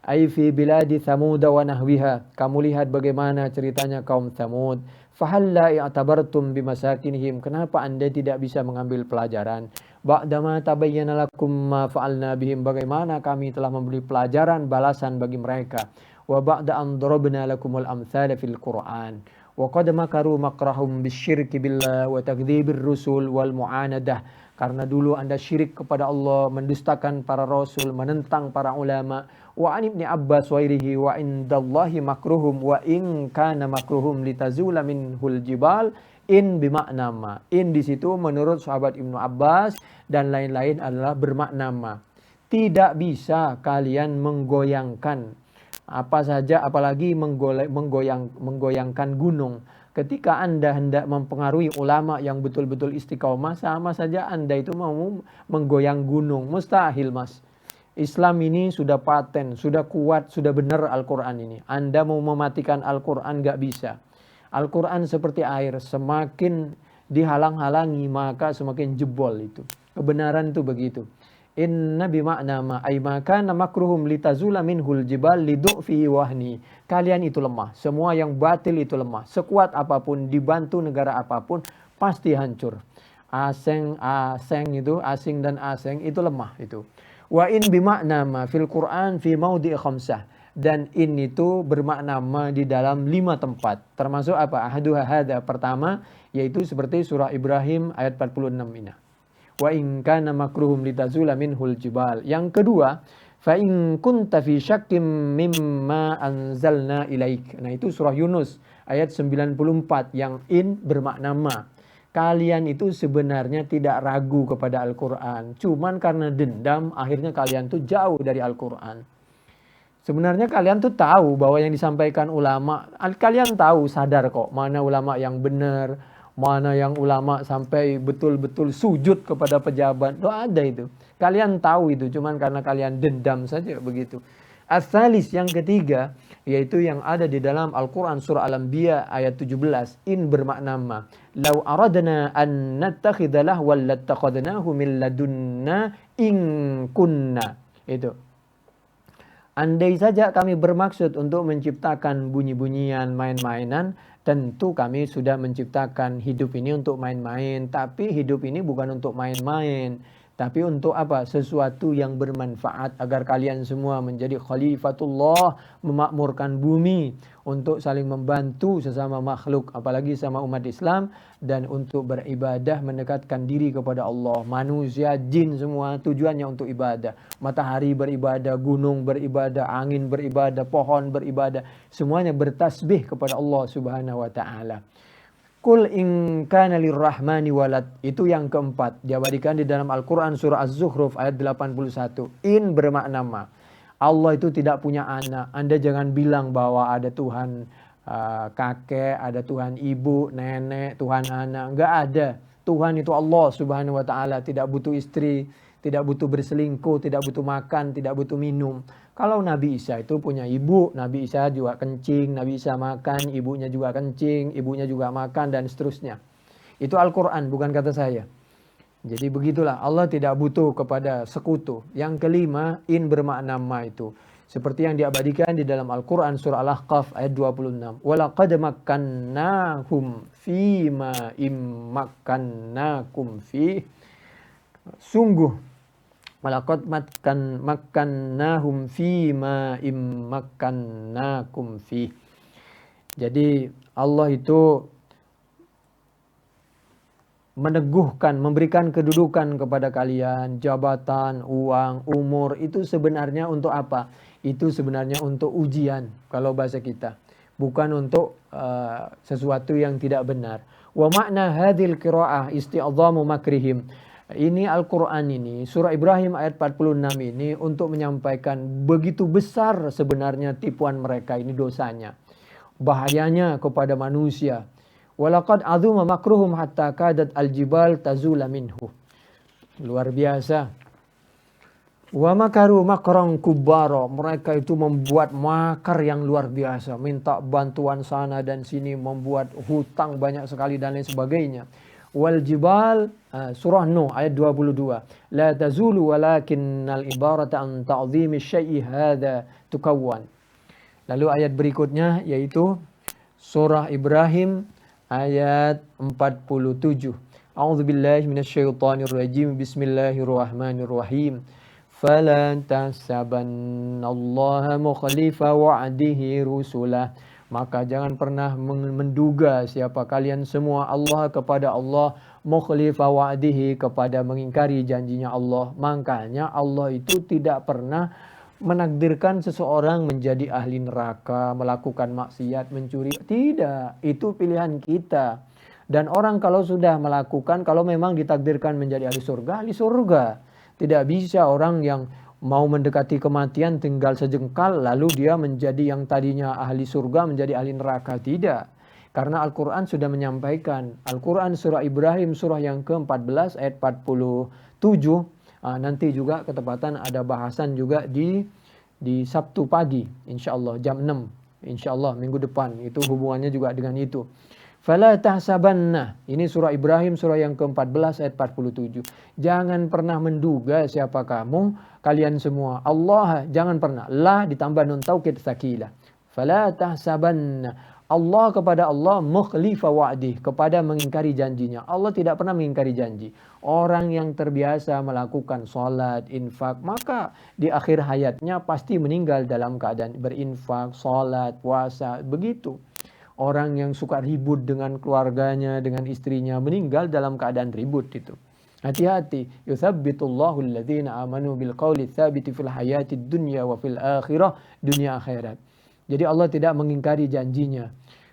Ai fi biladi Thamud wa nahwiha. Kamu lihat bagaimana ceritanya kaum Thamud. Fahalla i'tabartum bimasakinihim. Kenapa Anda tidak bisa mengambil pelajaran? Ba'dama tabayyana lakum ma fa'alna bihim. Bagaimana kami telah memberi pelajaran balasan bagi mereka. Wa ba'da an darabna lakumul amthala fil Qur'an. Wa qad makaru makrahum bisyirki billah wa takdzibir rusul wal mu'anadah. Karena dulu Anda syirik kepada Allah, mendustakan para rasul, menentang para ulama. Wa an Ibni Abbas wa irihi wa indallahi makruhum wa in kana makruhum litazula minhul jibal. In bimakna ma. In di situ menurut sahabat Ibnu Abbas dan lain-lain adalah bermakna ma. Tidak bisa kalian menggoyangkan apa saja, apalagi menggoyangkan gunung. Ketika Anda hendak mempengaruhi ulama yang betul-betul istiqomah, sama saja Anda itu mau menggoyang gunung. Mustahil, Mas. Islam ini sudah paten, sudah kuat, sudah benar Al-Quran ini. Anda mau mematikan Al-Quran gak bisa. Al-Quran seperti air, semakin dihalang-halangi maka semakin jebol itu. Kebenaran itu begitu. Inna bimakna ma ay makana makruhum litazula minhul jibal lidu'fi wahni. Kalian itu lemah. Semua yang batil itu lemah. Sekuat apapun, dibantu negara apapun, pasti hancur. Asing dan asing itu lemah itu. Wa in bimakna ma fil Qur'an fi maudhi khamsah. Dan in itu bermakna ma di dalam 5 tempat. Termasuk apa? Ahaduha hadha. Pertama, yaitu seperti surah Ibrahim ayat 46 ini. Wa in kana makruhum litazula minhul jibal. Yang kedua, fa in kunta fi syakkim mimma anzalna ilaik. Nah, itu surah Yunus ayat 94 yang in bermakna ma. Kalian itu sebenarnya tidak ragu kepada Al-Quran. Cuman karena dendam akhirnya kalian tuh jauh dari Al-Quran. Sebenarnya kalian tuh tahu bahwa yang disampaikan ulama, kalian tahu, sadar kok mana ulama yang benar, mana yang ulama sampai betul-betul sujud kepada pejabat. Itu ada itu. Kalian tahu itu, cuman karena kalian dendam saja begitu. Ats-tsalis, yang ketiga, yaitu yang ada di dalam Al-Quran surah Al-Anbiya ayat 17. In bermakna ma. Lau aradna an nattakhidha lahwan lattakhadnahu min ladunna in kunna. Itu. Andai saja kami bermaksud untuk menciptakan bunyi-bunyian, main-mainan, tentu kami sudah menciptakan hidup ini untuk main-main. Tapi hidup ini bukan untuk main-main. Tapi untuk apa? Sesuatu yang bermanfaat agar kalian semua menjadi khalifatullah, memakmurkan bumi, untuk saling membantu sesama makhluk, apalagi sama umat Islam, dan untuk beribadah, mendekatkan diri kepada Allah. Manusia, jin semua tujuannya untuk ibadah. Matahari beribadah, gunung beribadah, angin beribadah, pohon beribadah. Semuanya bertasbih kepada Allah Subhanahu wa taala. Kul in kana lirrahmani walad. Itu yang keempat. Diabadikan di dalam Al-Quran surah Az-Zukhruf ayat 81. In bermakna ma. Allah itu tidak punya anak. Anda jangan bilang bahwa ada Tuhan kakek, ada Tuhan ibu, nenek, Tuhan anak. Enggak ada. Tuhan itu Allah Subhanahu wa taala. Tidak butuh istri, tidak butuh berselingkuh, tidak butuh makan, tidak butuh minum. Kalau Nabi Isa itu punya ibu, Nabi Isa juga kencing, Nabi Isa makan, ibunya juga kencing, ibunya juga makan, dan seterusnya. Itu Al-Quran, bukan kata saya. Jadi begitulah, Allah tidak butuh kepada sekutu. Yang kelima, in bermakna ma itu. Seperti yang diabadikan di dalam Al-Quran surah Al-Ahqaf ayat 26. Walaqad makkannahum fima immakkannakum fi. Sungguh, walaqad makkannahum fima immakkannakum fi. Jadi Allah itu meneguhkan, memberikan kedudukan kepada kalian, jabatan, uang, umur, itu sebenarnya untuk apa? Itu sebenarnya untuk ujian, kalau bahasa kita. Bukan untuk sesuatu yang tidak benar. Wa makna hadhil qiraah isti'adhamu makrihim. Ini Al-Quran ini, surah Ibrahim ayat 46 ini untuk menyampaikan begitu besar sebenarnya tipuan mereka, ini dosanya. Bahayanya kepada manusia. Walaqad azuma makruhum hatta kadat al-jibal tazula minhu. Luar biasa. Wa makaru makran kubbara. Mereka itu membuat makar yang luar biasa. Minta bantuan sana dan sini, membuat hutang banyak sekali dan lain sebagainya. Wal jibal, surah Nuh ayat 22. La tazulu walakinnal ibarata an ta'zimi syai'i hadha tukawwan. Lalu ayat berikutnya yaitu surah Ibrahim ayat 47. A'udzubillahi minasyaitonirrajim. Bismillahirrahmanirrahim. Fala tahsabannallaha mukhlifa wa'dihi rusulah. Maka jangan pernah menduga siapa kalian semua Allah kepada Allah, mukhlifa wa'dihi, kepada mengingkari janjinya Allah. Makanya Allah itu tidak pernah menakdirkan seseorang menjadi ahli neraka, melakukan maksiat, mencuri. Tidak, itu pilihan kita. Dan orang kalau sudah melakukan, kalau memang ditakdirkan menjadi ahli surga, ahli surga. Tidak bisa orang yang mau mendekati kematian tinggal sejengkal lalu dia menjadi yang tadinya ahli surga menjadi ahli neraka. Tidak. Karena Al-Quran sudah menyampaikan. Al-Quran surah Ibrahim surah yang ke-14 ayat 47. Nanti juga ketepatan ada bahasan juga di Sabtu pagi, insyaallah jam 6, insyaallah minggu depan. Itu hubungannya juga dengan itu. Fala tahsabanna. Ini surah Ibrahim surah yang ke-14 ayat 47. Jangan pernah menduga siapa kamu, kalian semua. Allah, jangan pernah. La ditambah nun taukid tsakilah. Fala tahsabanna. Allah kepada Allah mukhlifa wa'dih, kepada mengingkari janjinya. Allah tidak pernah mengingkari janji. Orang yang terbiasa melakukan salat, infak, maka di akhir hayatnya pasti meninggal dalam keadaan berinfak, salat, puasa, begitu. Orang yang suka ribut dengan keluarganya, dengan istrinya, meninggal dalam keadaan ribut itu. Hati-hati. Yuthabbitullahu alladhina amanu bil qawli tsabiti fil hayatid dunya wa fil akhirah, dunia akhirat. Jadi Allah tidak mengingkari janjinya.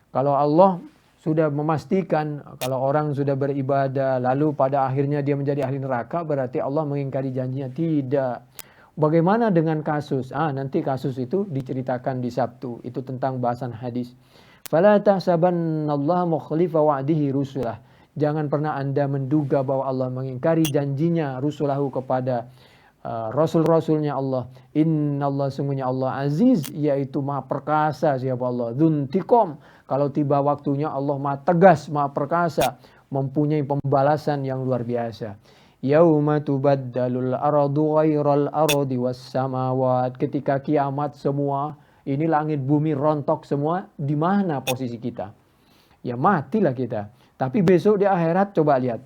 Kalau Allah sudah memastikan kalau orang sudah beribadah lalu pada akhirnya dia menjadi ahli neraka, berarti Allah mengingkari janjinya. Tidak. Bagaimana dengan kasus? Nanti kasus itu diceritakan di Sabtu. Itu tentang bahasan hadis. Fala tahsabannallaha mukhlifa wa'dihi rusulah. Jangan pernah Anda menduga bahwa Allah mengingkari janjinya rusulahu kepada Rasul-rasulnya Allah. Innallah, sungguhnya Allah aziz, yaitu maha perkasa. Siapa Allah? Dzuntiqam, kalau tiba waktunya Allah maha tegas, maha perkasa, mempunyai pembalasan yang luar biasa. Yauma tubaddalul ardu ghairal ardi was samawat, ketika kiamat semua ini langit bumi rontok semua, di mana posisi kita? Ya matilah kita. Tapi besok di akhirat coba lihat.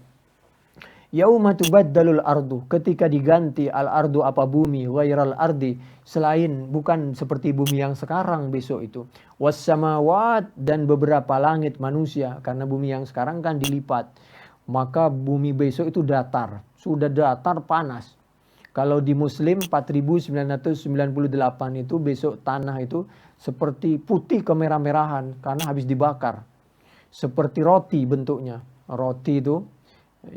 Yauma tubaddalul ardu, ketika diganti al-ardu apa bumi, ghairal ardi, selain bukan seperti bumi yang sekarang besok itu. Was samawat, dan beberapa langit manusia, karena bumi yang sekarang kan dilipat. Maka bumi besok itu datar, sudah datar panas. Kalau di Muslim 4998 itu besok tanah itu seperti putih kemerah-merahan karena habis dibakar. Seperti roti bentuknya. Roti itu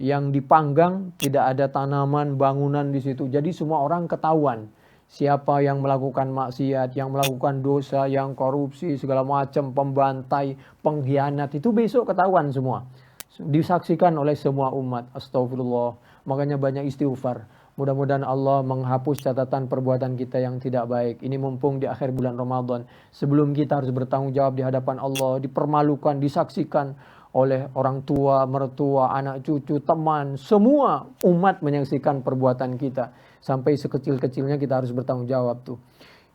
yang dipanggang, tidak ada tanaman, bangunan di situ. Jadi semua orang ketahuan. Siapa yang melakukan maksiat, yang melakukan dosa, yang korupsi, segala macam, pembantai, pengkhianat, itu besok ketahuan semua. Disaksikan oleh semua umat. Astagfirullah. Makanya banyak istighfar. Mudah-mudahan Allah menghapus catatan perbuatan kita yang tidak baik. Ini mumpung di akhir bulan Ramadan. Sebelum kita harus bertanggung jawab di hadapan Allah, dipermalukan, disaksikan oleh orang tua, mertua, anak cucu, teman, semua umat menyaksikan perbuatan kita. Sampai sekecil-kecilnya kita harus bertanggung jawab tuh.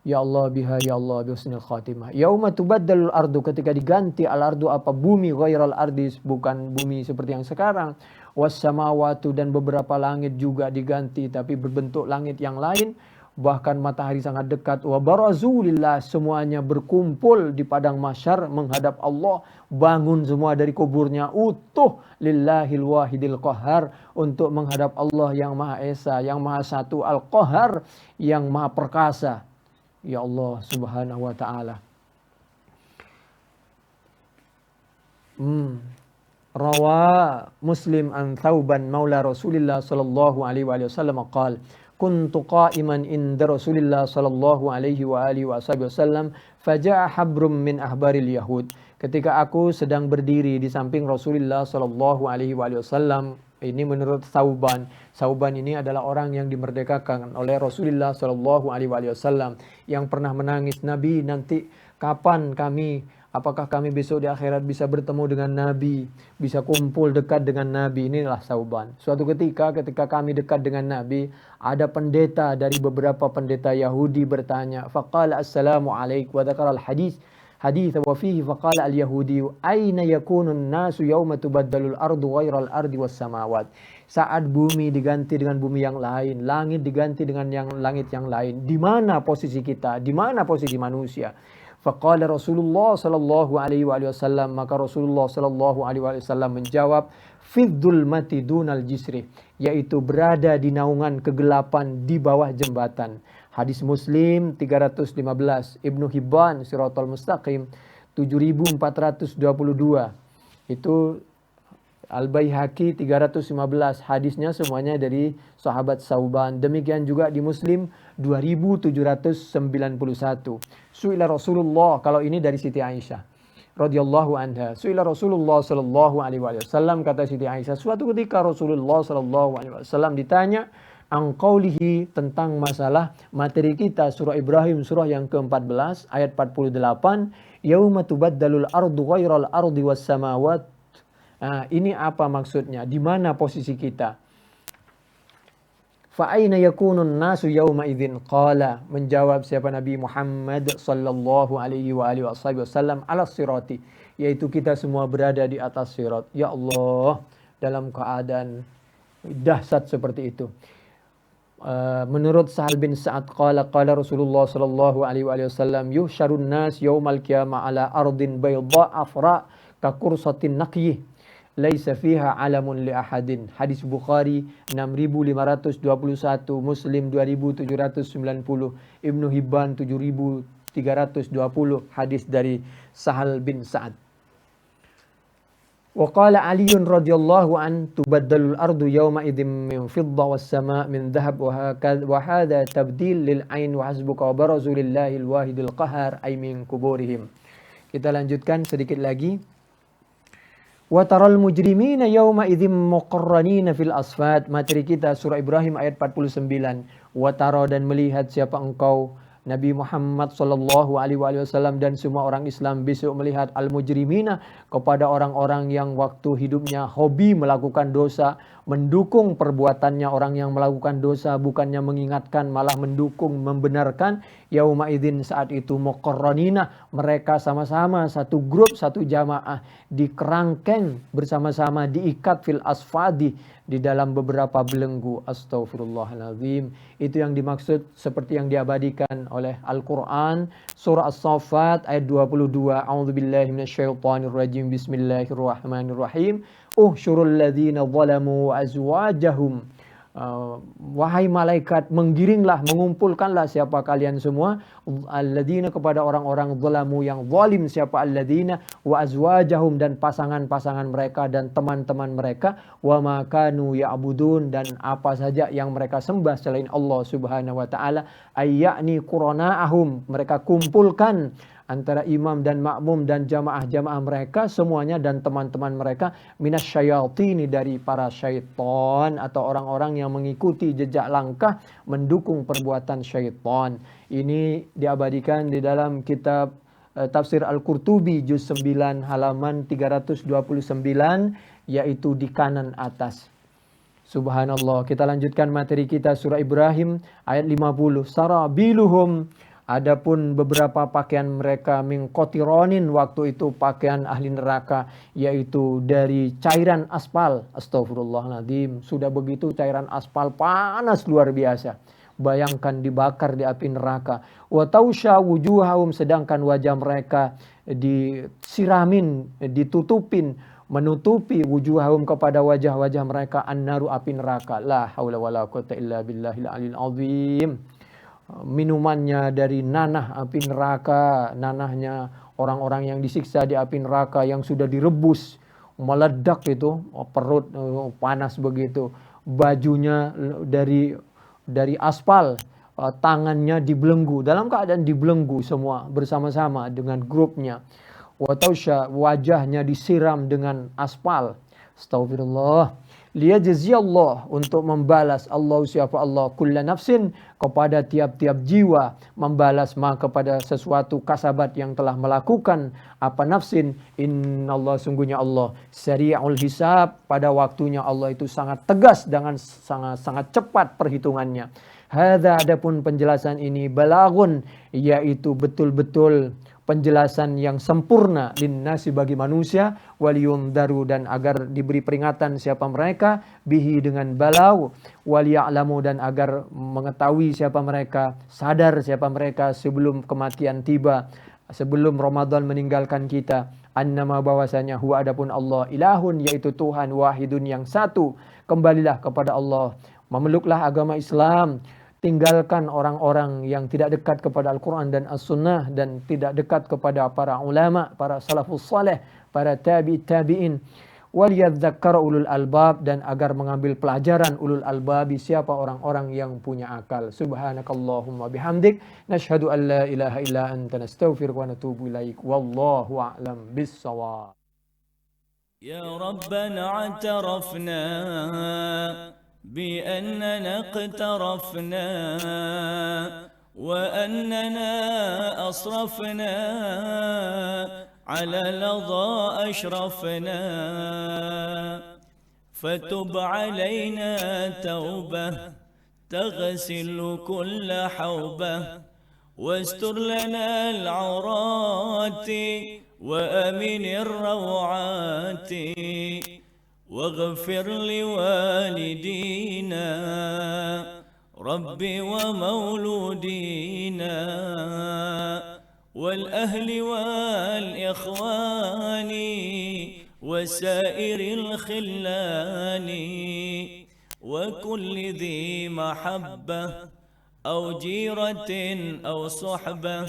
Ya Allah biha, ya Allah bihusnil khatimah. Yauma tubaddalul ardu, ketika diganti al-ardu apa bumi, ghairal ardi, bukan bumi seperti yang sekarang. Was samawatu, dan beberapa langit juga diganti tapi berbentuk langit yang lain. Bahkan matahari sangat dekat. Wa barazulillah, semuanya berkumpul di padang mahsyar menghadap Allah. Bangun semua dari kuburnya utuh. Lillahil wahidil qahar, untuk menghadap Allah yang Maha Esa, yang Maha Satu, Al-Qahar, yang Maha Perkasa. Ya Allah subhanahu wa ta'ala. Rawa Muslim an Thauban maula Rasulillah sallallahu alaihi wasallam qala kuntu qa'iman inda Rasulillah sallallahu alaihi wasallam faja'a habrum min ahbaril yahud. Ketika aku sedang berdiri di samping Rasulullah sallallahu alaihi wasallam, ini menurut Thauban. Thauban ini adalah orang yang dimerdekakan oleh Rasulullah sallallahu alaihi wasallam, yang pernah menangis, Nabi, nanti kapan kami, apakah kami besok di akhirat bisa bertemu dengan Nabi, bisa kumpul dekat dengan Nabi? Inilah Thauban. Suatu ketika kami dekat dengan Nabi, ada pendeta dari beberapa pendeta Yahudi bertanya, faqala assalamu alaik, wa dzakara al-hadis wa fihi faqala al-yahudi aina yakunun nasu yauma tubaddalul ardu ghairal ardi was samawat. Saat bumi diganti dengan bumi yang lain, langit diganti dengan langit yang lain, di mana posisi kita? Di mana posisi manusia? Faqala Rasulullah sallallahu alaihi wasallam, maka Rasulullah sallallahu alaihi wasallam menjawab, fidzul mati dunal jisri, yaitu berada di naungan kegelapan di bawah jembatan. Hadis Muslim 315, Ibnu Hibban Siratal Mustaqim 7422. Itu Al-Baihaqi 315, hadisnya semuanya dari sahabat Thauban. Demikian juga di Muslim 2791. Su'ila Rasulullah, kalau ini dari Siti Aisyah radhiyallahu anha. Su'ila Rasulullah sallallahu alaihi wasallam, kata Siti Aisyah, suatu ketika Rasulullah sallallahu alaihi wasallam ditanya an qaulihi, tentang masalah materi kita surah Ibrahim, surah yang ke-14 ayat 48, yauma tubaddalul ardu ghairal ardi was samawat. Nah, ini apa maksudnya? Di mana posisi kita? Fa aina yakunun nasu yauma idzin? Qala, menjawab siapa? Nabi Muhammad sallallahu alaihi wasallam, ala sirati, yaitu kita semua berada di atas sirat. Ya Allah, dalam keadaan dahsyat seperti itu. Menurut Sahal bin Sa'ad qala Rasulullah sallallahu alaihi wasallam, yuhsyarun nas yaumal qiyamah ala ardin bayda afra ka qursatin naqyi laisa fiha alamun li ahadin. Hadis Bukhari 6521, Muslim 2790, Ibnu Hibban 7320, hadis dari Sahal bin Sa'ad. Wa qala Aliun radhiyallahu an tubaddalul ardu yawma idzin min fidda was sama' min dhahab wa hadha tabdil lil ain wa hasbuka wa barazu lillahil wahidil qahar ay min kuburihim. Kita lanjutkan sedikit lagi. Wa taral mujrimina yawma idzin muqarranina fil asfat. Materi kita surah Ibrahim ayat 49. wa tara dan melihat siapa engkau Nabi Muhammad sallallahu alaihi wasallam dan semua orang Islam besok melihat al-mujrimina kepada orang-orang yang waktu hidupnya hobi melakukan dosa, mendukung perbuatannya orang yang melakukan dosa, bukannya mengingatkan malah mendukung, membenarkan. Yauma idzin saat itu muqarranina, mereka sama-sama satu grup, satu jamaah di kerangkeng bersama-sama, diikat fil asfadi, di dalam beberapa belenggu. Astaghfirullahaladzim. Itu yang dimaksud seperti yang diabadikan oleh Al-Quran. Surah As-Saffat ayat 22. A'udzubillahi minasyaitonirrajim. Bismillahirrahmanirrahim. Uhsyurul ladzina zalamu wa azwajahum. Wahai malaikat, menggiringlah, mengumpulkanlah siapa kalian semua, alladzina kepada orang-orang zalamu yang zalim, siapa alladzina, wa azwajahum dan pasangan-pasangan mereka dan teman-teman mereka, wa ma kanu ya'budun dan apa saja yang mereka sembah selain Allah Subhanahu wa taala, ayyani qurana'ahum, mereka kumpulkan antara imam dan makmum dan jamaah-jamaah mereka semuanya dan teman-teman mereka, minasyayatini dari para syaitan atau orang-orang yang mengikuti jejak langkah mendukung perbuatan syaitan. Ini diabadikan di dalam kitab Tafsir Al-Qurtubi juz 9 halaman 329, yaitu di kanan atas. Subhanallah. Kita lanjutkan materi kita surah Ibrahim ayat 50. Sarabiluhum, adapun beberapa pakaian mereka min qatironin, waktu itu pakaian ahli neraka, yaitu dari cairan aspal. Astagfirullahaladzim. Sudah begitu cairan aspal panas luar biasa. Bayangkan dibakar di api neraka. Wa tausha wujuhahum, sedangkan wajah mereka disiramin, ditutupin, menutupi wujuhahum kepada wajah-wajah mereka annaru, api neraka. La haula wala quwata illa billahil aliyil azim. Minumannya dari nanah api neraka, nanahnya orang-orang yang disiksa di api neraka yang sudah direbus, meledak itu, perut panas begitu, bajunya dari aspal, tangannya dibelenggu, dalam keadaan dibelenggu semua bersama-sama dengan grupnya. Wa tausha, wajahnya disiram dengan aspal. Astagfirullah. Liyajziyallah, untuk membalas Allah, siapa Allah, kulla nafsin, kepada tiap-tiap jiwa, membalas kepada sesuatu kasabat yang telah melakukan. Apa nafsin? Innallah, sungguhnya Allah sari'ul hisab, pada waktunya Allah itu sangat tegas dengan sangat cepat perhitungannya. Hadza, adapun penjelasan ini, balagun, yaitu betul-betul penjelasan yang sempurna, linnasi, bagi manusia, waliyundaru, dan agar diberi peringatan siapa mereka, bihi, dengan balau, waliya'lamu, dan agar mengetahui siapa mereka, sadar siapa mereka sebelum kematian tiba, sebelum Ramadan meninggalkan kita, annama, bahwasanya huwa, adapun Allah, ilahun, yaitu Tuhan, wahidun, yang satu. Kembalilah kepada Allah, memeluklah agama Islam, tinggalkan orang-orang yang tidak dekat kepada Al-Quran dan As-Sunnah, dan tidak dekat kepada para ulama, para salafus saleh, para tabi'in. Waliyadzakkara ulul albab, dan agar mengambil pelajaran ulul albabi, siapa orang-orang yang punya akal. Subhanakallahumma bihamdik, nashhadu an la ilaha illa anta, nastaghfiruka wa natubu ilaik. Wallahu a'lam bis-shawab.
Ya Rabbana atarafna بأننا اقترفنا وأننا أصرفنا على لظى أشرفنا فتب علينا توبة تغسل كل حوبة واستر لنا العورات وأمن الروعات واغفر لوالدينا رب ومولودينا والأهل والإخوان وسائر الخلان وكل ذي محبة أو جيرة أو صحبة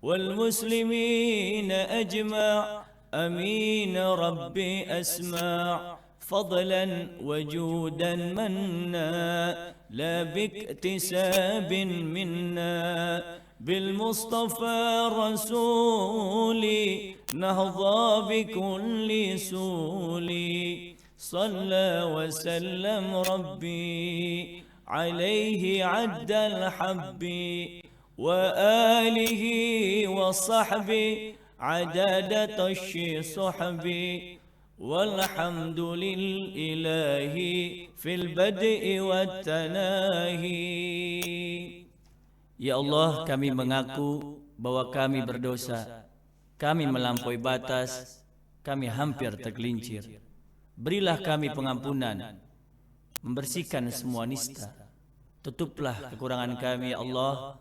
والمسلمين أجمع أمين ربي أسمع فضلا وجودا منا لا باكتساب منا بالمصطفى الرسول نهضى بكل سول صلى وسلم ربي عليه عد الحب وآله وصحبه عدد طش صحبي والحمد لله في البدء والتناهي. Ya Allah, kami mengaku bahwa kami berdosa, kami melampaui batas, kami hampir tergelincir. Berilah kami pengampunan, membersihkan semua nista. Tutuplah kekurangan kami, ya Allah.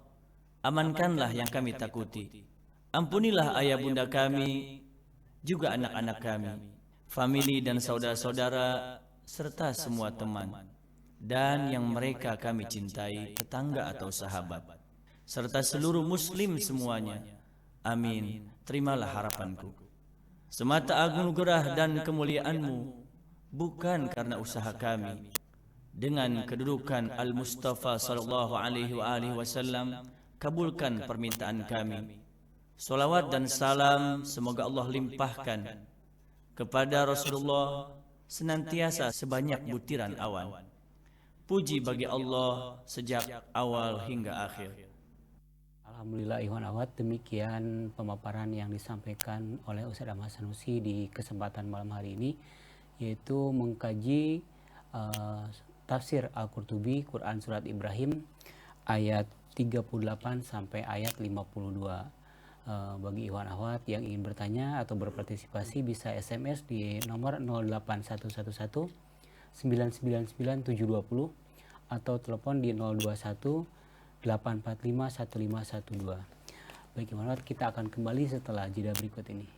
Amankanlah yang kami takuti. Ampunilah ayah bunda kami, juga anak-anak kami, famili dan saudara-saudara, serta semua teman, dan yang mereka kami cintai, tetangga atau sahabat, serta seluruh muslim semuanya. Amin. Terimalah harapanku. Semata anugerah dan kemuliaan-Mu, bukan karena usaha kami. Dengan kedudukan Al-Mustafa sallallahu alaihi wasallam, kabulkan permintaan kami. Salawat dan salam semoga Allah limpahkan kepada Rasulullah senantiasa sebanyak butiran awan. Puji bagi Allah sejak awal hingga akhir.
Alhamdulillah Ikhwan Akhwat, demikian pemaparan yang disampaikan oleh Ustaz Ahmad Sanusi di kesempatan malam hari ini, yaitu mengkaji tafsir Al-Qurtubi Quran Surat Ibrahim ayat 38 sampai ayat 52. Bagi Ikhwan Akhwat yang ingin bertanya atau berpartisipasi bisa SMS di nomor 08111 999 720 atau telepon di 021 845 1512. Baik, Ikhwan Akhwat, kita akan kembali setelah jeda berikut ini.